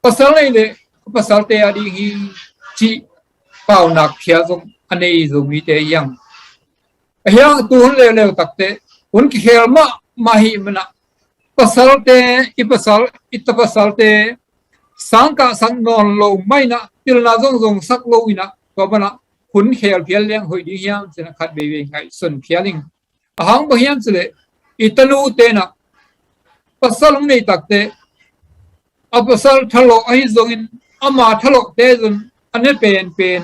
pasal nei le pasal te adi hi chi pau nak khia jong anei zo mi te yang tu le takte hun ki khel ma hi mana pasalte ita pasalte sangka sang non lo mai na pilna zong sak lo ina to bana hun khel phial leng hoi di hiam chena khat be be ngai sun phialing ahang bo hiam chule itanu te na pasalung nei takte apasal thalo ai zongin ama thalo te zun ane pen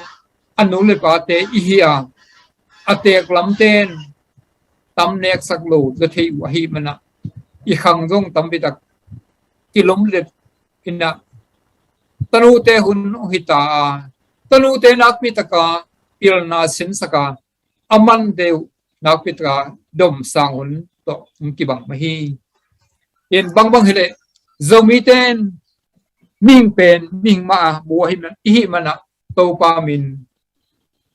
anu le pa te i hia atek lam ten tam nek sak lo the thei wa hi mana i khang zong tam bi tak kilom le ina tanu te hun hita tanu te nak pi taka pilna sin saka aman deu nak pi taka dom sang hun to ki bang ma hi yen bang hele zomi ten ming pen ming ma bo hi mana to pa min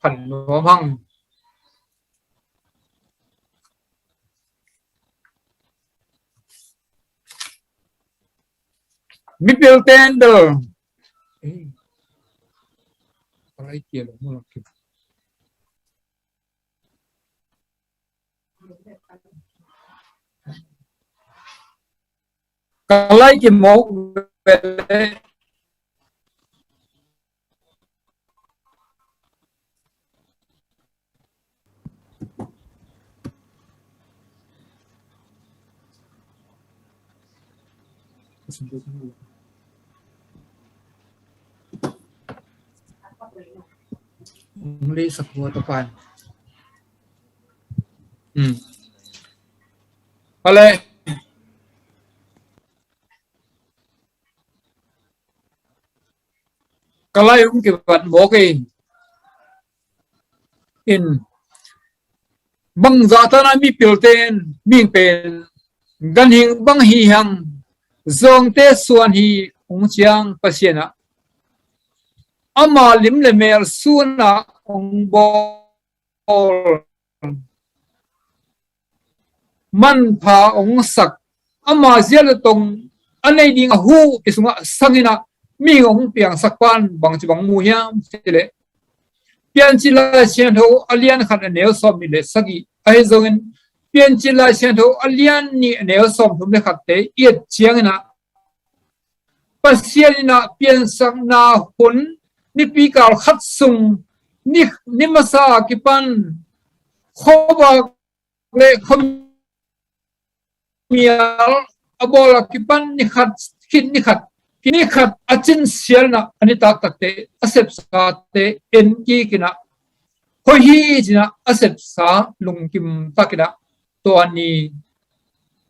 phan no hang mi pil ten do ai kia lo mo ki kalai ki mo Muli sa kuha tapan. Hale. Kalay yung kibat mo kay in bang zata na mi pilten ming pen ganhing bang hihang zong te suan hi ong chiang pasiena ama lim le mer suana ong bol man pha ong sak ama zial tong anei ding hu isunga sangina mi ong piang sakpan bang chi bang mu hiam chile pian chi la chen tho alian khat aneu som mi le sagi ai zongin pian chi la chen tho alian ni aneu som thum le khat te yet chiang na pasialina pian sang na hun ni pi kal khat sung ni masa kipan khoba le khom mial abola kipan ni khat kin ni khat kini khat achin sialna ani tak takte asep sa te en ki kina hoi hi jina asep sa lungkim takina to ani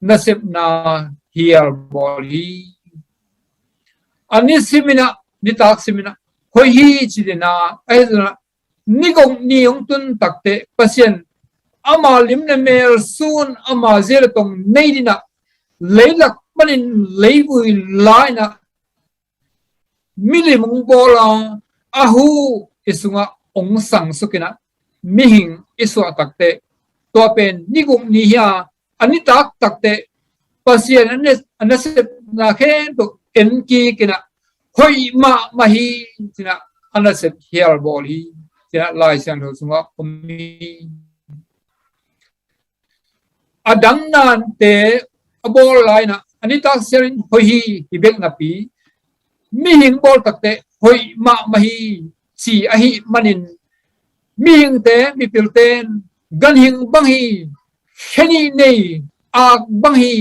nasep na hial boli ani simina ni tak simina hoi hi jina aizna nigong niung tun takte pasien ama limne mer sun ama zel tong neidina leilak manin leibui laina mili mung bola ahu isunga ong sang sukina mihing iswa takte to pen nigong ni hia ani tak takte pasien anase na khen to enki kina hoi ma hi tina anase hial boli tina lai sang tho sunga omi adang nan te abol laina ani tak serin hoi hi ibek na pi mi hing bol takte hoi ma hi si ahi manin mi hing te mi pilten gan hing bang hi kheni nei ak bang hi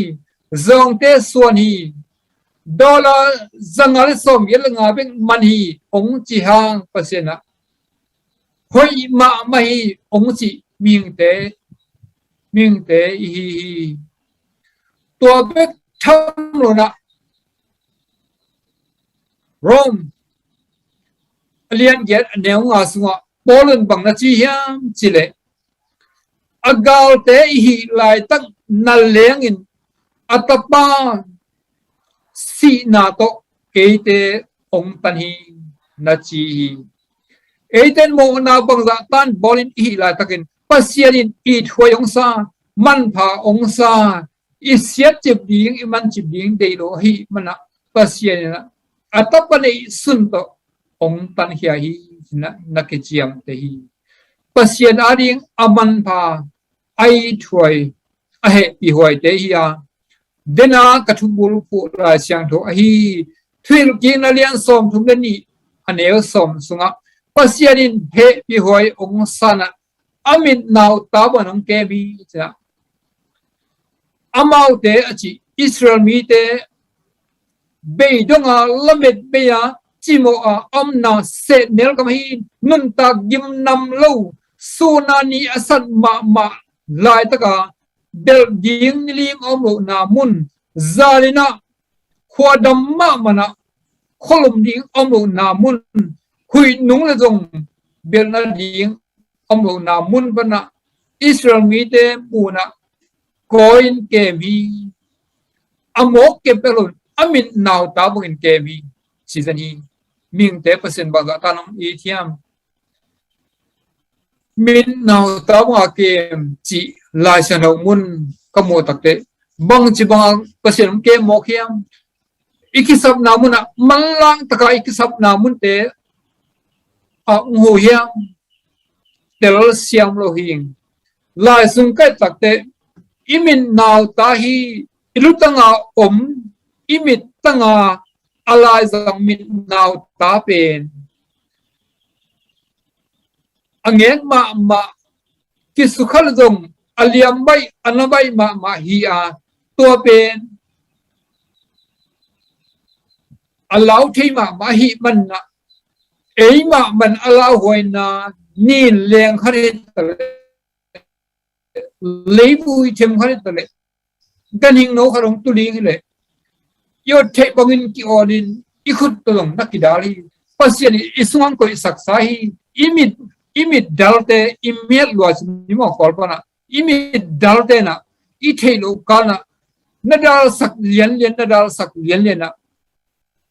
zong te suan hi dola zangal som yel nga beng man hi ong chi hang pasena hoi ma hi ong chi ming te hi to bek tham lo na Rome alien get neu nga sunga Poland bang na chi hiam chile agal te hi lai tak nal lengin atapa si na to keite ong tan hi na chi hi eiten mo na bang za tan bolin hi lai takin pasianin i thwayong sa man pha ong sa i siat chip ding i man chip ding dei lo hi mana pasianina atapane sunto ong tan hia hi na ke chiam te hi pasien ading aman pha ai thoi a he pi hoi te hi a dena ka thu bul pu ra siang tho a hi thil ki na lian som thum le ni anel som sunga pasianin he pi hoi ong sana amit naw ta bonong ke bi cha amau te achi Israel mi te be donga lamet be ya chimo a amna se nel kam hi nun ta gim nam lo sunani asan ma lai taka bel ding lim omlo na mun zalina khwadam ma mana kholum ding omlo na mun khui nung le jong bel na ding omlo na mun bana Israel mi te puna koin ke mi amok ke pelon amin naw ta bungin ke mi season hi ming te percent ba ga tanam i thiam min naw ta ma ke chi lai san ho mun ka mo tak te bang chi bang percent ke mo khiam ikisap na mun malang taka ikisap na mun te a ngo hiam tel siam lo hing lai sung kai tak te imin naw ta hi ilutanga imit tanga alai zang min naw ta pen angeng ma ki sukhal zong aliam bai anabai ma hi a to pen alau thei ma hi man na ei ma man alau hoi na nin leng khare leibui them khare tale ganing no kharong tuling le yo the bangin ki odin ikhut tolong nakidali pasiani isung ko saksahi imit dalte imit was nimo kolpana imit dalte na ithe lo kana nadal sak lian na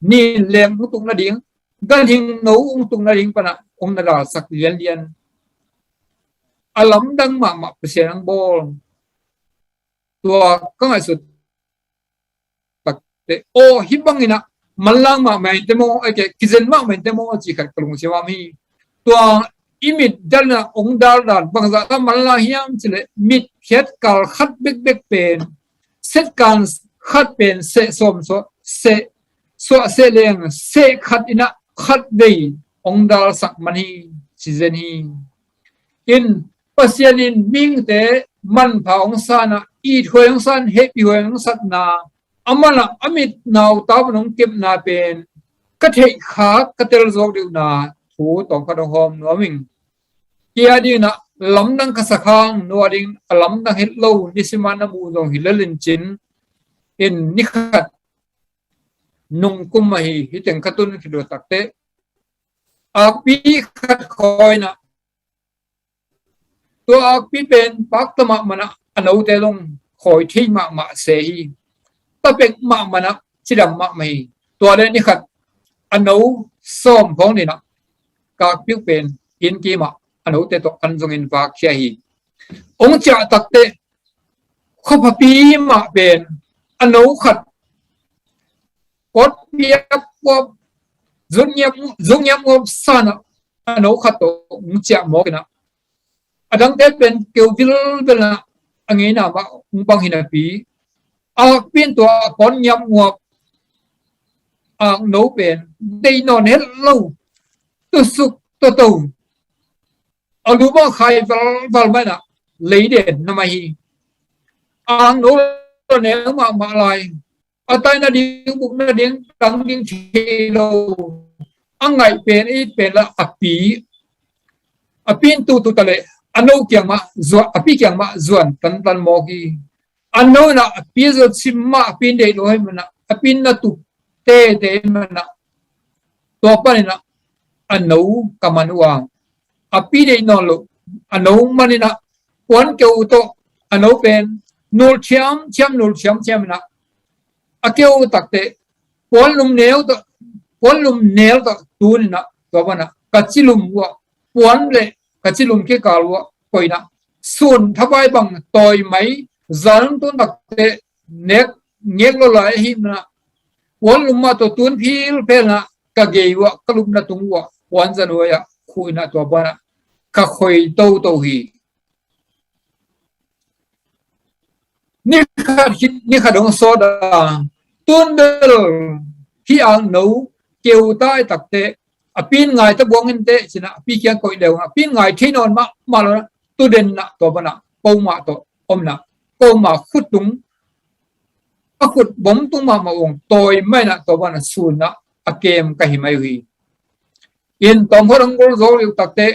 ni lem tung na ding ganing no tung na ding pana nadal sak lian alam dang ma pasiang bol tua ka ngai sut tak te o hibangina malang ma mai temo ake kizen ma mai temo chi khat kalung sewa mi tua imit dalna ong dal dan bangza ta malla hiam chile mit khet kal khat bek pen set kan khat pen se som se leng se khat ina khat dei ong dal sak mani season hi in pasianin ming te man pha ong sana i thoi ong san happy hoi ong sat na amala amit naw ta bonong kep na pen ka thei kha ka tel zok de na thu tong ka dong hom no ming kia di na lam dang ka sakhang no ding lam dang het lo nisimana mu dong hilalin chin in nikhat nung kum ma hi hiteng katun ki do takte api khat khoi na to api pen pak tama mana anau te long khoi thei ma se hi ta pek ma mana chidam ma mai to le ni khat anau som phong ni na ka piu pen in ki ma anau te to anjong in va khia hi ong cha takte kho pha pi ma pen anau khat kot piap pop zunyam ngop sana anau khat to ong cha mo na adang te pen kewil bela angena ma bang hinapi a pin to kon nyam ngop ang no pen dei non hello tu suk to alu ba khai val ba na leiden namahi ang no ne ma lai atai na ding buk na ding tang ding thelo angai pen la apin tu tale ano kyang ma zwa api kyang ma zwan tan mo ki ano na api zo chimma apin de lo hai mana apin na tu te mana to pa na ano kamanwa api de no lo ano manina pon ke u to ano pen nul cham na akeu takte pon lum nel to tu ni na to bana kachilum wa pon le kachilum ke kalwa koina sun thabai bang toy mai zan tun takte nek lo lai hi na pon lum ma to tun phil pe na ka geiwa kalum na tungwa pon zanwa khuina to bana ka khoi to hi นี่ขาดองโซดาตุนเดลที่อ่างหนูเกี่ยวใต้ตักเตะปีนไงตะบวงเงินเตะสินะปีเกียงก่อยเดียวปีนไงที่นอนมาแล้วตัวเด่นนะตัวปนะปูมาตัวอมนะปูมาขุดตุงก็ขุดบ่มตุงมาองตัวไม่นะตัวปนะสูนนะเกมก็หิไม่หุยอินตอมพลังกุลโซอยู่ตักเตะ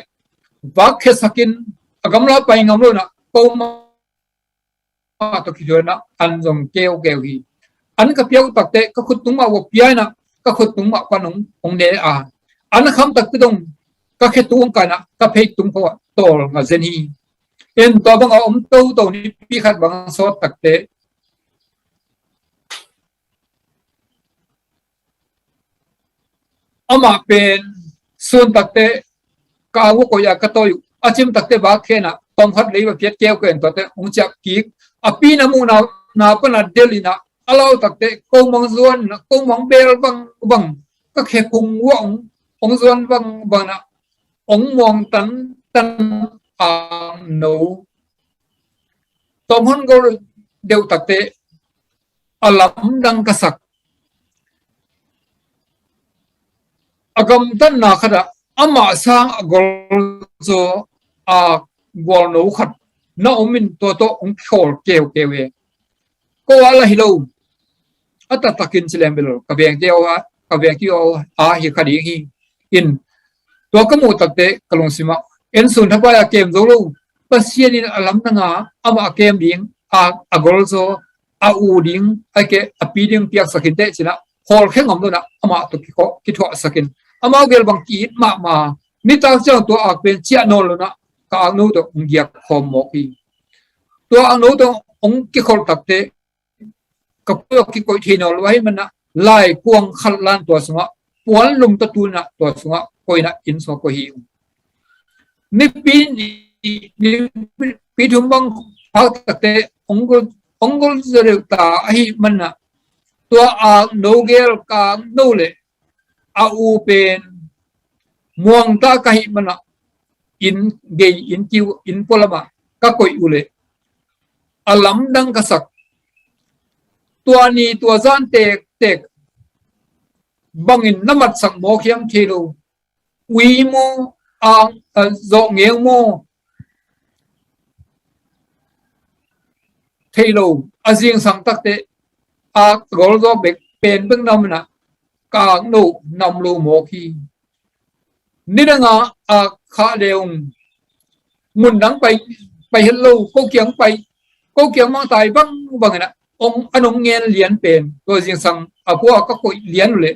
วักเคสกินกำลังไปงำรู้นะปูมาตัวคิดว่านะอันทรงเกลฮีอันก็เปียวตักเตะก็ขุดตุงมาว่าเปียนะก็ขุดตุงมาปนองเดอาอันนั้นคำตักตุงก็แค่ตุงกันนะก็เพยตุงเพราะว่าโตมาเซนีเอ็นตัวบางเอาตัวนี้ปีขัดบางโซตักเตะเอามาเป็นส่วนตักเตะกาวุกอยากกระโตอยู่อาชิมตักเตะบาแค่น่ะตอมพัดเลยว่าเพียรเกี่ยวกันตัวเตะองจักกีกปีน้ำมูนาปนัดเดลินะเราตักเตะกงบางส่วนกงบางเบลบางก็แค่กงว่องส่วนบางนะองมองตันหนูตอมพันก็เดียวตักเตะอลัมดังกษักกำตันนาขดาอามาสร้างกอลโซกอลโนขัดน้าอมินตัวองค์โขลเกวก็อะไรฮิโลอัตตะกินเฉลมเบลกับเบียงเดียวกับเบียงที่เอาฮิคดีฮีอินตัวก็มูตัดเตะกลงสิมาเอ็นสุนทับไปเกมโซโลปัสเซียนินอลัมตังอามาเกมดิ้งกอลโซอูดิ้งไอเกปีดิ้งเปียกสกินเตะสินะโขลแค่งอมตัวนะอามาตุกิโคคิดว่าสกินอามาเกลบังกีดมานี่ตาเจ้าตัวเป็นเชียโนลนะก็อังนู้ตัวองเกียคอมโมกีตัวอังนู้ตัวองกิโคตักเตกับพวกกิโกทีโนลไว้มันนะไล่กวงขัดล้านตัวสงะปวนลุมตะตูนะตัวสงะกอยนะอินสงะกหิวนี่ปีทุ่มบังเอาตักเตองกุลเสด็จตาไอ้มันนะตัวอังโนเกลกางโนเลอูเป็นม่วงตาไก่มันอ่ะอินเกยอินจิวอินพลมาก็กอยอุเลอลัมดังกษักตัวนี้ตัวจานเตกบังอินน้ำมันสังโมเขียงเทโลวีโมโจเงียงโมเทโลอาเซียงสังตักเตกอลโซเบกเป็นเบื้องน้ำนะกางโนนำลูโมกีนี่นะงาข้าเดียวมุนดังไปเฮลโลก็เกียงไปก็เกียงมังตายบ้างนะองอนงเงินเหรียญเป็นตัวจริงสังพวกก็คุยเหรียญเลย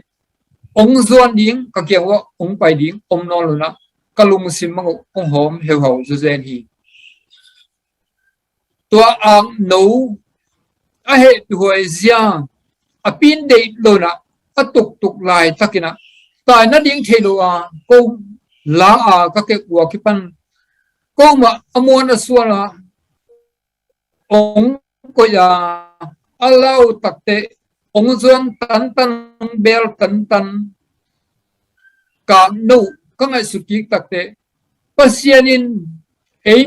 องส่วนดิ้งก็เกี่ยวว่าองไปดิ้งองนอนเลยนะก็ลุงสิมังองหอมเหี่ยวจุเจนฮีตัวอังโนเหตุหัวเสียปีนเด็ดเลยนะตุกลายทักนะตายนั่นดิ้งเทโลก็ลาก็เก็บหัวคิปันก็มาอมวนส่วนองก็อย่าเล่าตักเตองส่วนตันเบลตันกางนูก็ไงสุกิตักเตปัสยานิน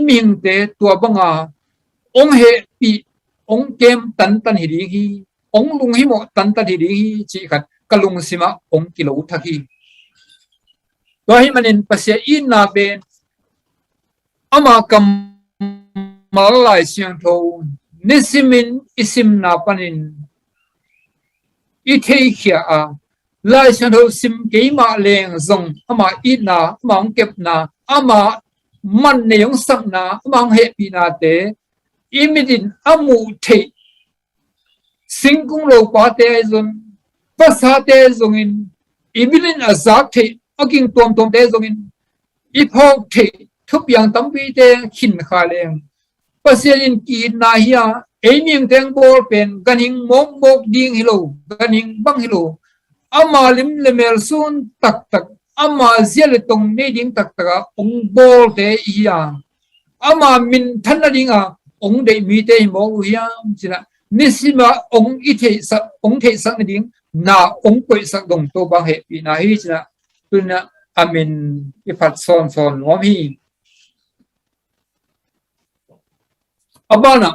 มิงเตตัวบังองเฮปีองเกมตันฮิริฮีองลุงฮิโมตันฮิริฮีจีกันกลุงสิมาองกิโลทักฮีตัวให้มันปัสยาอินนาเบนอามากัมมาลายเสียงโทนิสิมินอิสิมนาปันินอิเทคิอาลายเสียงโทสิมเกมาเลงซงอามาอินาอามาเก็บนาอามามันเนยงสังนาอามาเฮปีนาเตอิมิดินอามูเทสิงกุงโลปาเตซนภาษาเตซงอินอิมิดินอาซากเทอากิงตวมเตซงอินอีพอกเททุบอย่างตั้มปีเตขินขาเลงภาษาอินกีนาฮิอามีงแตงโบเป็นกันหิงมกดิ้งฮิโลกันหิงบังฮิโลอามาลิมเลเมลซุนตักอามาเซียเลตงเนดิ้งตักองโบเตอียาอามามินทันดิ้งองเดมีเตโมฮิยาจินะนิสิมาองอิเทสัองเทสังดิ้งนาองป่วยสักดงโตบังเหปีนาฮิจินะตุนะอามินอิพัดซอนวอมีอาบานะ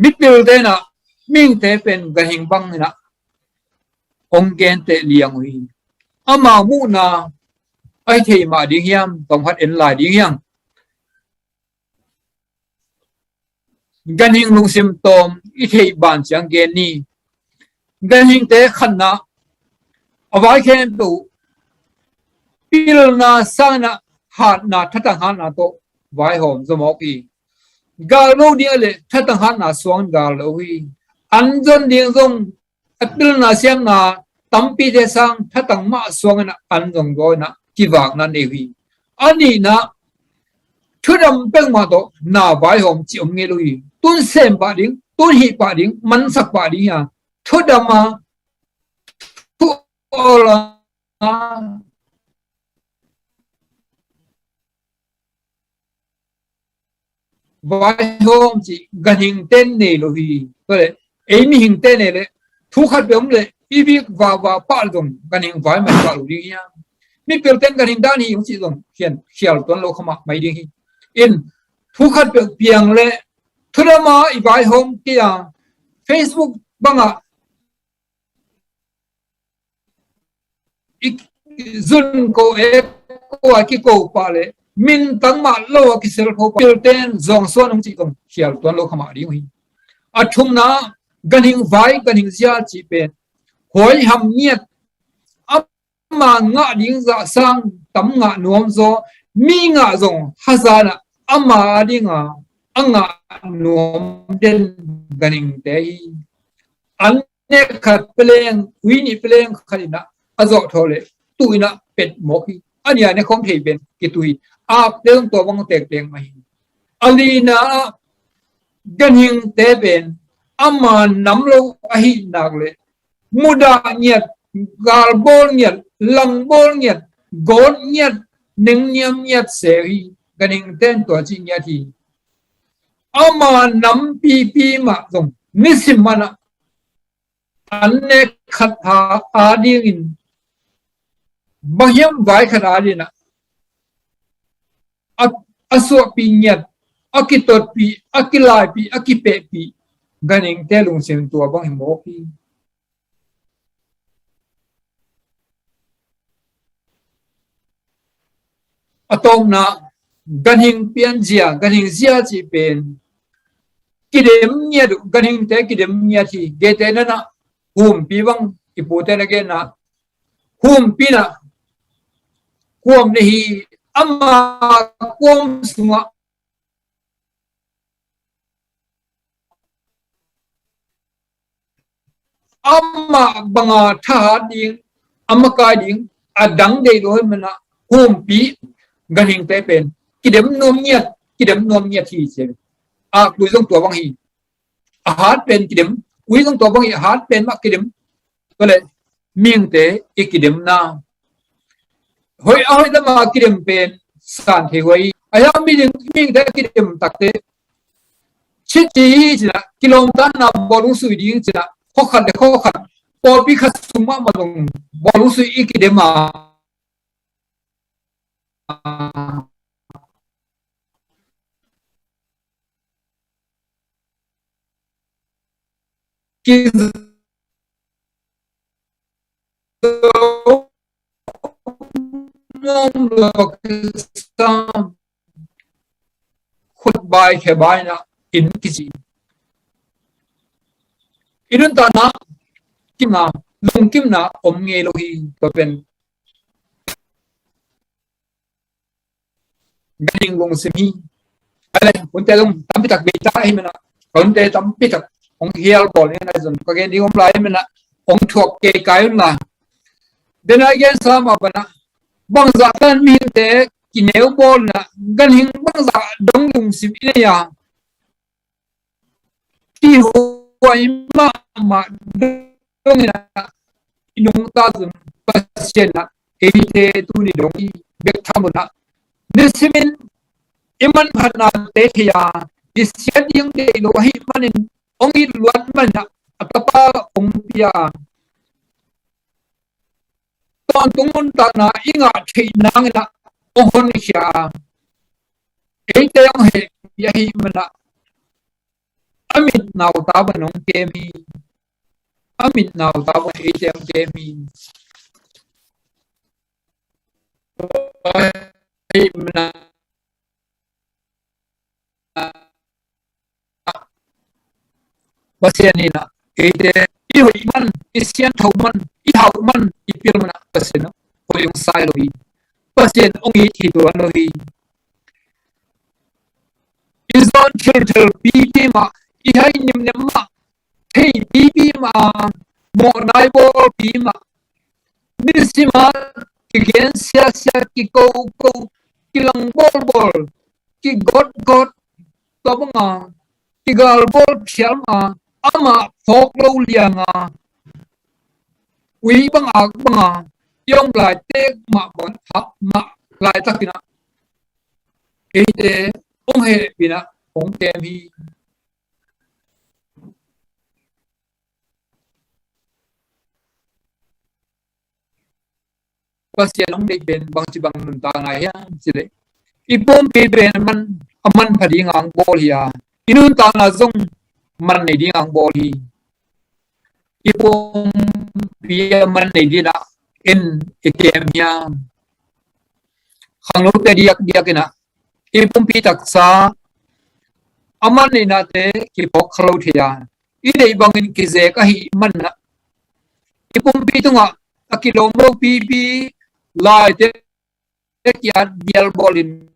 มิดเดิลเตนะมิ่งเตเป็นกระหิงบังนะองเกนเตเลียงวีอามามูนาไอเทมาดิเฮียมต้องพัดเอ็นลายดิเฮียมกันหิงลุงซิมตอมอิเทบานจังเกนนี่กันหิงเตขันนะเอาไว้แค่ตูพิลนาสร้างนะหาดนาทัดหานาโตไว้หอมสมอกีกาโลเดียเลยทัดหานาสวงกาโลวีอันจนเดียงจงพิลนาเสียงนาตั้มปีเดสังทัดมาสวงนะอันจงโกนะที่วากนั่นเอวีอันนี้นะชุดดำเป็นมาโตนาไว้หอมจิอมเงลุยตุนเซมปาดิงตุนฮีปาดิงมันสักปาดิงอ่ะชุดดำมาทุกอลาไว้หอมจิกันหิงเต้นเนลุยก็เลยเอ็มหิงเต้นเลยทุกขัดเป็นเลยอีบีว่าปาลตรงกันหิงไว้ไม่ปาลุดิงอ่ะมีเปลี่ยนเต้นกันหิงด้านนี้ของจิตรงเขียนตัวโลกมาไม่ดิงอินทุกขัดเปลี่ยนเลยทุกมาอีไว้หอมที่อ่ะ Facebook บังอ่ะจุนโกเอโกอากิโกปาเลมินตั้งมาโลกิเซลโคปาเตนจงส่วนองจิตรงเขียนตัวโลกมาดิงอัทุมนากันหิงไว้กันหิงเสียจีเป็นหอยหำเนียดอับมางะดิงจะสร้างตั้มงะนวมโซมีงะจงฮัซานะอัมมาดิงะอังงะนวมเดนกันหิงเตยอันเนขัดเปลงวินิเปลงขัดนะอจอทอเลตุยนะเป็ดหมอกีอันนี้ในคอมเพลเป็นกิตุยอาบเรื่องตัววังเตกเตียงมาหิอันนี้นะกันหิงเตเป็นอามาน้ำโลอหินักเลยมุดาเนียดกาลโบลเนียดลังโบลเนียดโกนเนียดหนึ่งเนียมเนียดเสรีกันหิงเต้นตัวจริงยาทีอามาน้ำปีมาตรงนิสิมานะอันเนขัดหาอาดีอินบางอย่างไว้ขนาดนี้นะอสวปีเนียดอากิตดปีอากิลายปีอากิเปปีกันเองแต่ลงเสียงตัวบางอย่างโมกีอตองนะกันเองเปลี่ยนเสียกันเองเสียจีเป็นกิเลมเนียดกันเองแต่กิเลมเนียที่เกเตนั่นนะหุ่มปีบังอิปูเตนะเกนะหุ่มปีนะควมนี่อามาควมสุงะอามาบังอาทหารดิงอามากายดิงอดังเดโดยมันนะหุ่มปีกันหิงเตเป็นกิเดมนมเนียที่เสียคุยตรงตัวบางทีอาหารเป็นกิเดมคุยตรงตัวบางทีอาหารเป็นมากกิเดมก็เลยมิ่งเตอีกิเดมนาเฮ้ยเอาให้ละมากิเดมเป็นสารเทวีอายามิ่งเตกิเดมตักเตชิดจีจีนะกิโลตันนาบอลุสุยดีจีนะข้อขัดพอพิคัสสุมามาลงบอลุสุยอีกิเดมากิมองโลกิสตามขุดใบแค่ใบนะอินกิจิอินุนตานะกิมนาลงกิมนาอมเงโลฮีก็เป็นกันยิงลงเซมีอะไรคนแต่ลงตั้มพิทักเบต้าให้มันนะคนแต่ตั้มพิทักองเฮียลบอลเนี่ยนะจนก็แค่นี้องปลายมันนะองถกเกยกายนะเดินอะไรกันสามอ่ะนะบางจากกันมีแต่กินเอวบอลนะกันหิงบางจากดงลุงสิบเนี่ยที่หัวอิมาดงนะอินุงตาจุนปัสเชนะเอวิเตตุนี่ดงอีเบกทามุนะนิสมินอิมันพันนาเตทิยาดิเซียนยังเดโลหิมันินองค์ล้วนมันนะอัตปาองค์พิยาตอนตุงมุนตานาอิงาที่นางนะองค์นิชาเอเตองเหยาหิมันนะ amit nào ta bên ông kemi amit nào ta bên ATM kemi pasien ni na ite I hoi man I sian thau man I hau man I pil man pasien ko yung sai lo hi pasien ong I thi to lo hi izon chil pi ma I hai nim nem ma thei pi ma mo nai bo pi ma ni si ma ki gen sia ki ko ki lang bol ki got to ma ki gal bol khial ma ama phok lo lianga wi banga yong lai te ma bon ha ma lai takina ite ong he bina ong tem hi pasien ong de ben bang chi bang nun ta ngai ya chile ipom pe ben man aman phadi ngang bol hiya inun ta na zong man nei ding ang bol hi ipom pia man nei di na in ikem ya khang lo te diak ina ipom pi tak sa aman nei na te ki phok khalo thia I dei bangin ki ze ka hi man na ipom pi tunga akilom lo pi lai te kya dial bolin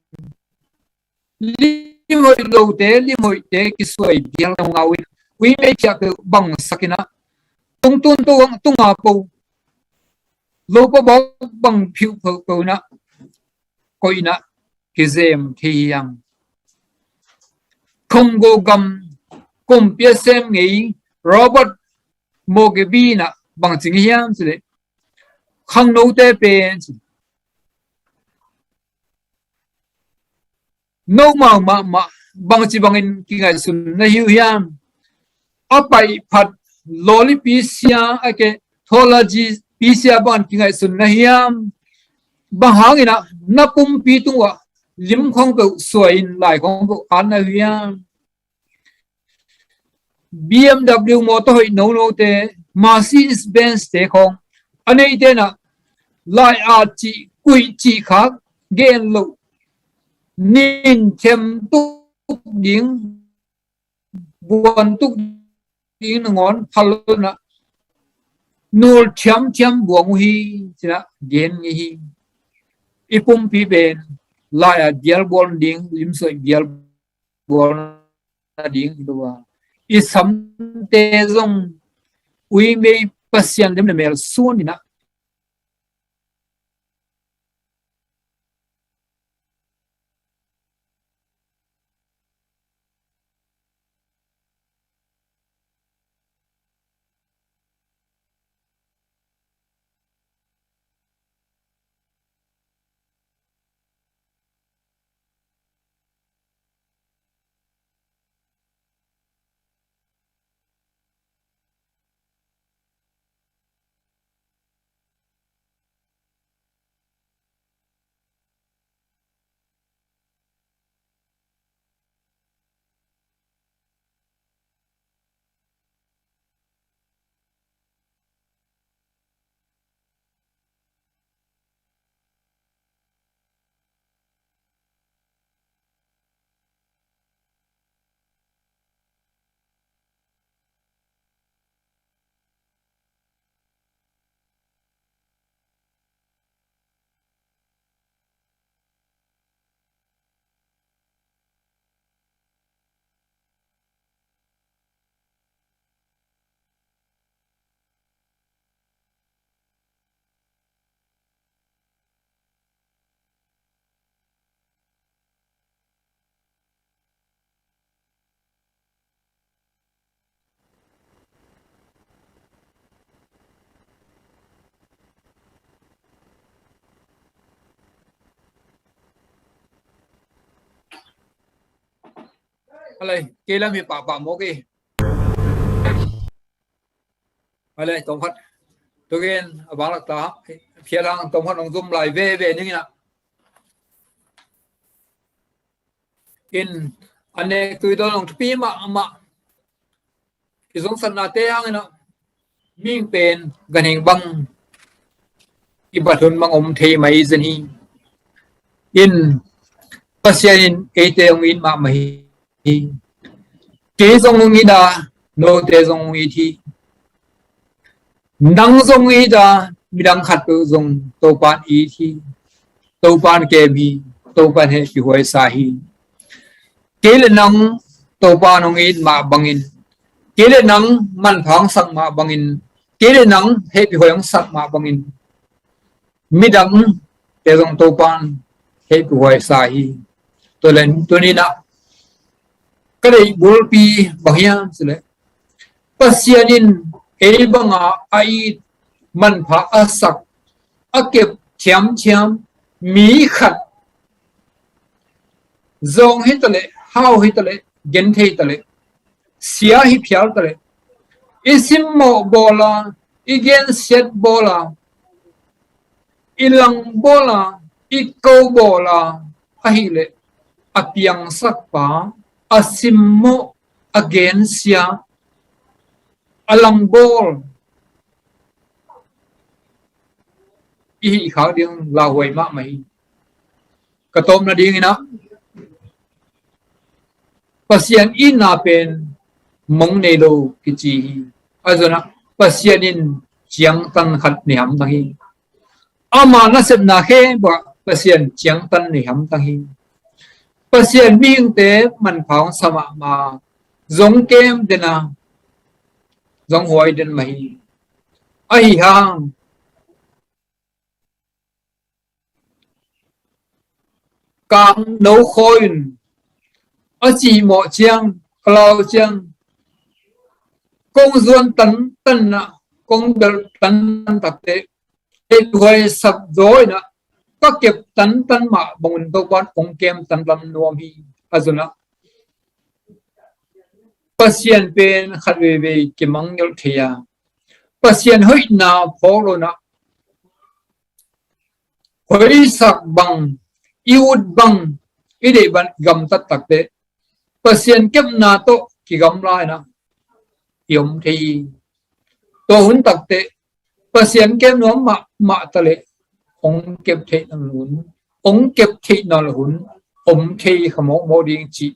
limoi lo te limoi te ki suai dial ngawin wi me kya ke bang sakina tunga po lo po bang phiu po na koina ki zem thi yang Congo gam kum pia sem ngei Robert Mugabe bang ching hiam chile khang no te pen no ma bang chi bangin ki ngai sun na hiu hiam apai phat loli pisia ake tholaji pisia ban ki ngai sun na hiam bang hangina napum pi tungwa lim khong pe suain lai khong pe an na hiam BMW motor hoi no te Mercedes Benz te khong anei te na lai a chi kui chi khak gen lo nin chem tu ding buan tu ding ngon halona nul cham buang hi china gen hi ipum pi ben lai a dial bon ding lim so dial bon ding dowa I sam te zong ui me pasien dem mel suan ina alai kila mi pa mo ki alai tong phat to gen abang la ta phia lang tong phat ong zum lai ve như na in ane tu do long pi ma izong san na te hang na ming pen ganeng bang ibathun mang om thei mai zani in pasyanin ete ong in ma mai te zong ngi da no te zong ngi thi nang zong ngi da midang khat tu zong to pan i thi to pan ke bi to pan he ki hoi sa hi ke le nang to pan ong in ma bangin ke le nang man phang sak ma bangin ke le nang he pi hoi ong sak ma bangin midang te zong to pan he pi hoi sa hi to len to ni na cái đấy bố pi bằng hiang sile pasianin e banga ai man pha asak akep cham mi khat zong hitale how hitale gen hitale sia hi phial tale isim mo bola igen set bola ilang bola iko bola ahile apiang sakpa asimmo agensia alangbol i khảo điên là huệ mạ mày cả tôm là điên na pasien in na pen mong ne lo kichi azona pasien in chiang tan khat ni ham tahi ama na sep na khe ba pasien chiang tan ni ham tahi pasien ming te man phang sama ma zong kem dena zong hoi den mai ai hang cam nấu khôi ở chỉ mọ chiang lao chiang công duôn tấn tấn nè công đợt tấn tập tế để hoi sập dối nè các kiệp tấn tấn mà bằng tô quan ông kem tấn lâm nuông hi azuna pasien pen khát về cái măng nhol thia pasien hơi na phô lo na hoi sập bằng iud bang ide ban gam tat tak te pasien kep na to ki gam lai na yom thi to hun tak te pasien kem no ma tale ong kep the na hun ong kep the na hun om thi khamo mo ding chi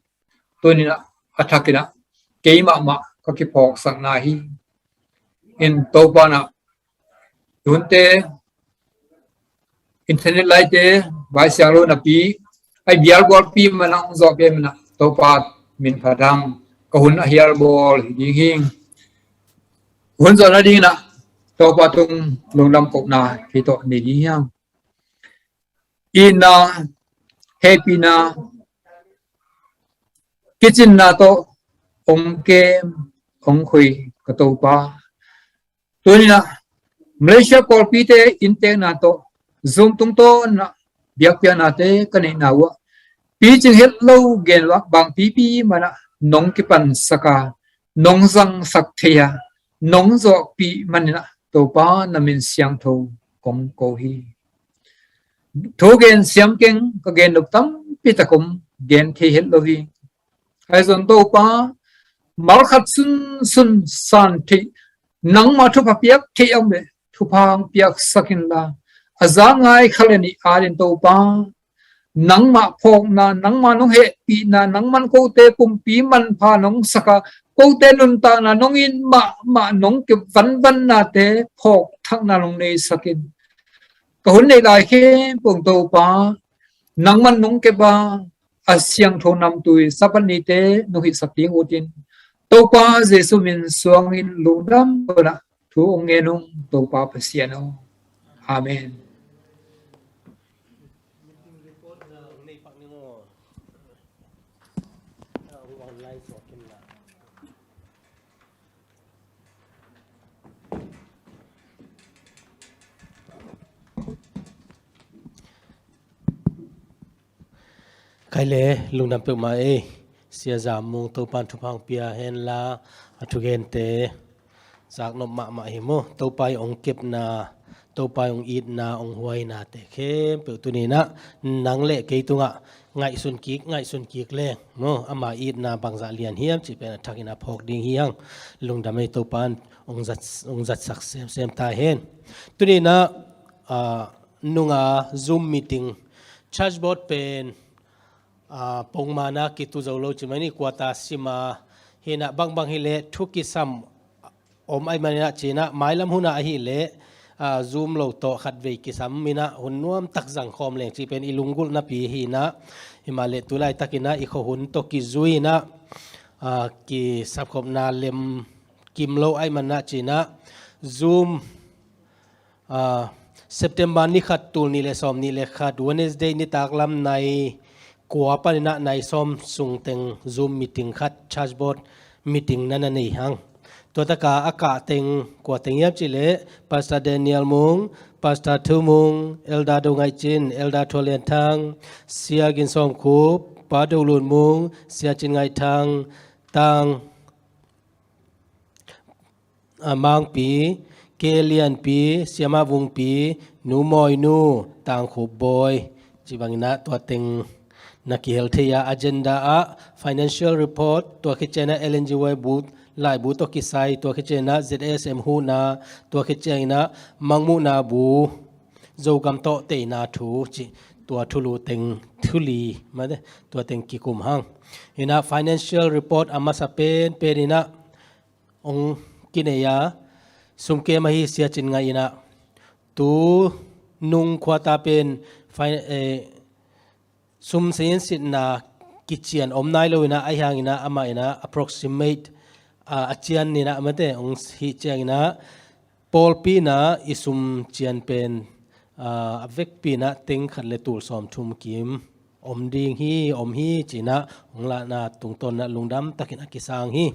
to ni na athakina ke ma ka ki phok sang na hi in to pa na hun te internet lai te vai sia lo na pi ai bial gol pi manang zo pe mana to pat min phadang ka hun a hial bol ding hing hun zo na ding na to pa tung long lam kok na ki to ni hi yang ina happy na kitchen na to ong kem ong khui ka to pa to ni na Malaysia kol pi te inte na to zoom tung to na biak pia na te kanai na wa pi ching het lo gen wa bang pi mana nong ki pan saka nong zang sak thea nong zo pi manina to pa na min siang tho kong ko hi tho gen siam keng ka gen luk tam pi ta kum gen the het lo hi ai zon to pa mal khat sun san thi nang ma thu pa piak the om be thu phang piak sakin la azangai khaleni arin to pa nang ma phok na nang ma nong he pi na nang man ko te pum pi man pha nong saka ko te nun ta na nong in ma nong ke van na te phok thak na long nei sakin ka hun nei lai khe pung to pa nang man nong ke ba asyang tho nam tui sapani te no hi sakting utin to pa jesu min suang in lundam na thu nge nong to pa pasiano amen. Cái lẽ lúc nằm tự mà xia giảm mong tô pan thu phang pia hen la thu gen te จากนมมาหิโมตัวไปองเก็บนาตัวไปองอีดนาองหวยนาแต่เข้มเปิดตัวนี้นะนังเละเกยตุงะไงสุนกิกเล่โมอามาอีดนาบางจะเลียนเฮียมจีเป็นทักินาพอกดิ่งเฮียงลงดำในตัวปันองจัดสักเซมตาเห็นตัวนี้นะนุงZoom meeting charge board เป็นปงมานะกิตุเจ้าโลจิมานี่กว่าตาสิมาเห็นบางเฮเลทุกิซัมไอมันนะจีนะไม้ลำหุนะเฮเลZoom โลโตขัดเวกิซัมมินะหุ่นนวมตักสังคมแรงจีเป็นอิลุงกุลนะปีหินะหิมาเลตุไลตักินะอีกหุ่นโตกิจุยนะกิสับคมนาเลมกิมโลไอมันนะจีนะ Zoom September นี่ขัดตูนี่เลสอมนี่เลขัด Wednesday นี่ตากลำในกัวปนินะในสอมสุงเต็ง Zoom meeting ขัด Chargeboard meeting นั่นนี่ฮังตัวตะกาอากาศเต็งกัวเต็งยับจิเล Pastor Daniel มุง Pastor ทูมุง Elda ดงไอจิน Elda ทวเลียนทางเสียกินสอมคูบปาดูลุนมุงเสียจินไงทางตังมังปีเกเลียนปีเสียมาวุงปีนูมอยนูต่างขบบอยจีบังนะตัวเต็งนักเฮลเทีย agenda financial report ตัวคิดเจนะ LNGY บูตหลายบูตตัวคิดไซตัวคิดเจนะ ZSM หูนาตัวคิดเจนะมังมูนาบูโจกำโตเตนาทูจิตัวทุลูเต็งทุลีมาเดตัวเต็งกิคุมหังเห็นนะ financial report อามาสเปนเปรินะองกินเนียสุมเกมาฮิเสียจินไงนะตูนุงควาตาเป็นสุมเสียนสินะกิจเจียนอมนายเลยนะไอหางนะอามานะ approximate อาเจียนนี่นะมันเตองฮิเจียนนะปอลปีนะอิสุมเจียนเป็นเวกปีนะติงขัดเลตูลสอมทุมกิมอมดิงฮีอมฮีจีนะองละนาตุงตนนะลุงดำตะกินอากิสางฮี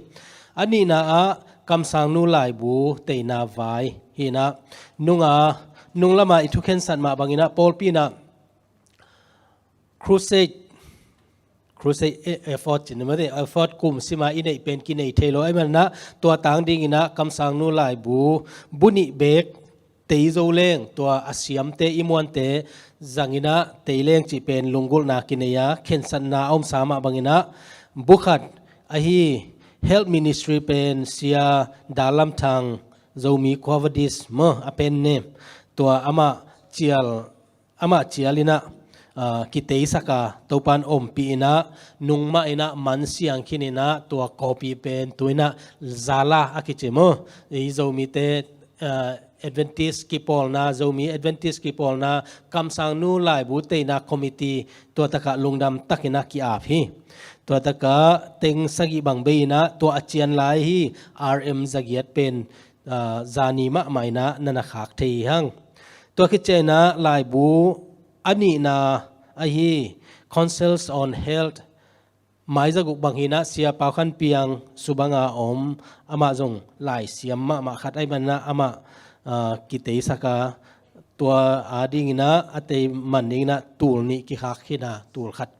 อันนี้นะคำสั่งนู่หลายบูเตยนาไว้ฮีนะนุ่งละมาอิทุเคนสันมาบางอินะปอลปีนะครูเซตเอฟอร์ตจินมาเดเอฟอร์ตกุมสิมาอินเอเป็นกินเอเทโลไอมันนะตัวต่างดิ่งอินะคำสั่งนู่หลายบูบุนิเบกเตยโจเลงตัวอาเซียมเตอิมวันเตจังอินะเตยเลงจีเป็นลุงกุลนากินเนียเคนสันนาอมสามาบางอินะบุขัดอหีHealth Ministry เป็นเสียดาลัมทางโจมีควาดิสเมื่อเป็นเนมตัวอามาเจียลินะกิเตยสักตัวปันอมปีนะนุงมาอินะมันเสียงคินินะตัวคอปีเป็นตัวนะซาลาอากิเจโมโจมีเตAdventist กิปอลนะโจมี Adventist กิปอลนะคำสั่งนู่หลายบุตรนะคอมมิตี้ตัวตะกะลงดำตักินะกิอาพีตัวตะกะเต็งสกิบังเบยนะตัวอาเจียนหลายฮี RM สกิดเป็นจานีมะไม่นะนันขากเทียงตัวคิดเจนะหลายบูอันนี้นะไอฮี Councils on Health หมายจะกุบังหินะเสียเป่าขันเปียงสุบังอาอมอามาจงหลายเสียมมาขัดไอมันนะอามากิเตยสักตัวอาดิงนะอเตมันนิงนะตูลนี่กิขากขินะตูลขัด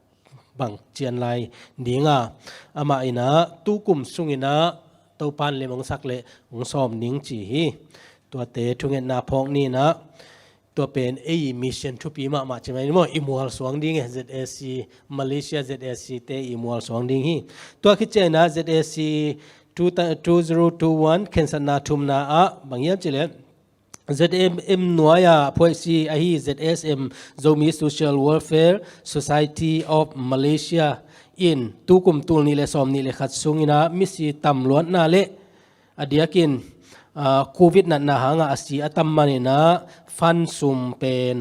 บังเจียนลายดิงอามาอินะตูกุมสุงินะตัวปันเลมังสักเลงซ้อมนิงจีตัวเตทุงเงินนาพองนี่นะตัวเป็นมิชชั่นทุปีมาใช่ไหมนี่มั้งอิมัวสวงดิ่ง ZSC มาเลเซีย ZSC เตอิมัวสวงดิ่งฮีตัวคิดเจนะ ZSC 2021เข็นสันนาทุมนาบางอย่างเจเลZMM หน่วยพอยซีไอฮี ZSM Zomi Social Welfare Society of Malaysia in ตุกุมตุลนี่เลสอมนี่เลขัดซุงอินะมิสิตำล้วนนาเลอดียกินโควิดนั่นนะหางอาศีอัตมมันนะฟันซุมเป็น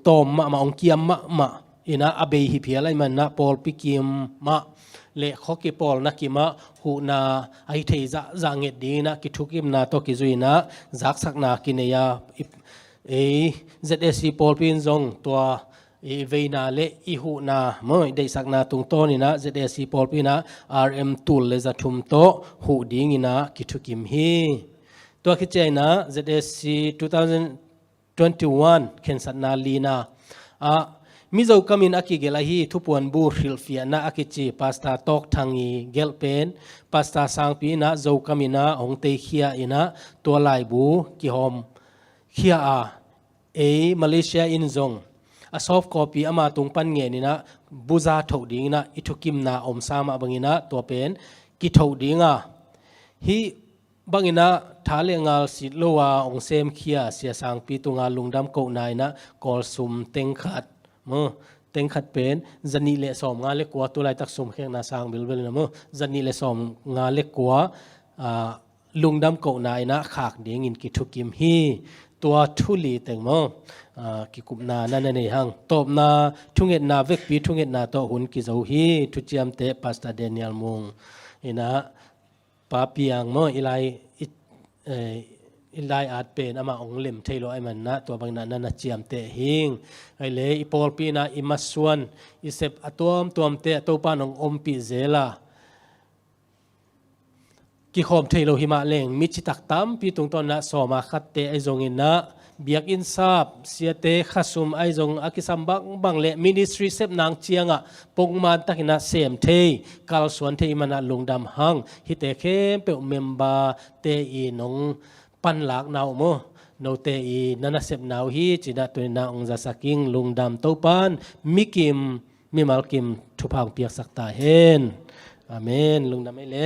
ตอมมาองเกียมมาอินะอเบยฮิเพียอะไรมันนะปอลปิกิมมาเลขกิปอลนักกิมาหูนาไอเทจะจางเงดีนะกิทุกิมนาโตกิจุยนะจักสักนากินเนียZSC ปอลปินจงตัวเวนาเลอิหูนาเมื่อได้สักนาตุงโตนี่นะ ZSC ปอลปินะ RM ตุลเลจะทุมโตหูดิ้งนะกิทุกิมฮีตัวคิดใจนะ ZSC 2021เข็นสัตนาลีนา มิโซกามินอากิเกลาฮีทุปวนบูริลฟิอานาอากิจีปาสตาตอกทางอีเกลเป็นปาสตาสังปีนะโซกามินาองเตเคียอินะตัวลายบูกิฮอมเคียอามาเลเซียอินซงa soft copy ama tung pan nge ni na buza tho ding na ithukim na om sama bangina to pen ki tho dinga hi bangina thale ngal sit lowa ong sem khia sia sang pi tunga lungdam ko nai na kol sum teng khat mo teng khat pen zani le som nga le kwa to lai tak sum kheng na sang bil bil na mo zani le som nga le kwa lungdam ko nai na khak ding in ki thukim hiตัวทุลีแต่งมอกิกุมนานั่นนี่หังตบนาทุ่งเอ็ดนาเวกปีทุ่งเอ็ดนาตัวหุ่นกิเจ้าฮีทุจยมเตะปัสตาเดนิเอลมงอินะปาปียงมออิไลอาจเป็นอามาองเล่มเทโลไอมันนะตัวบางนั้นนั่นเจียมเตะหิงไอเลอีปอลปีนาอิมัสส่วนอิเซปอตัวมเตะตัวปานองอมปีเซลากิขอมเทโลหิมาเลงมิจิตักตามปีตรงตอนนะสอมาคัดเตไอจงอินนะเบียกอินซาบเสียเตขัสุมไอจงอากิสัมบังเลมินิสทรีเซปนางเจียงอ่ะปงมันตักนะเสียมเทกาลสวนเทมันนะลงดำหังฮิเตเข้มเปอเมมบาเตอีนงปันหลักนาวโมโนเตอีนันเซปนาวฮีจินะตัวนาองซาสักิงลงดำโตปันมิกิมมิมัลกิมทุพังเปียกสักตาเฮนอาเมนลงดำไม่เล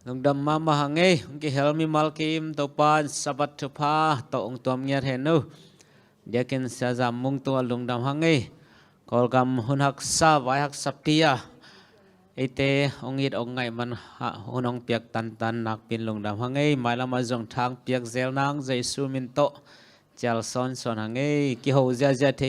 ลงดำมาหังเอกิเฮลมีมัลกิมตัวปานสับัตถุพาตัวองตัวเมียเห็นนูเดียกินเสียจำมุงตัวลงดำหังเอกอลกำหุนหักซาไว้หักสับตียไอเตองยิดองไงมันหุนองเปียกตันนักปินลงดำหังเอหมายละมาจงทางเปียกเซลนางใจซูมินโตเจลซอนหังเอกิโฮเจเจเท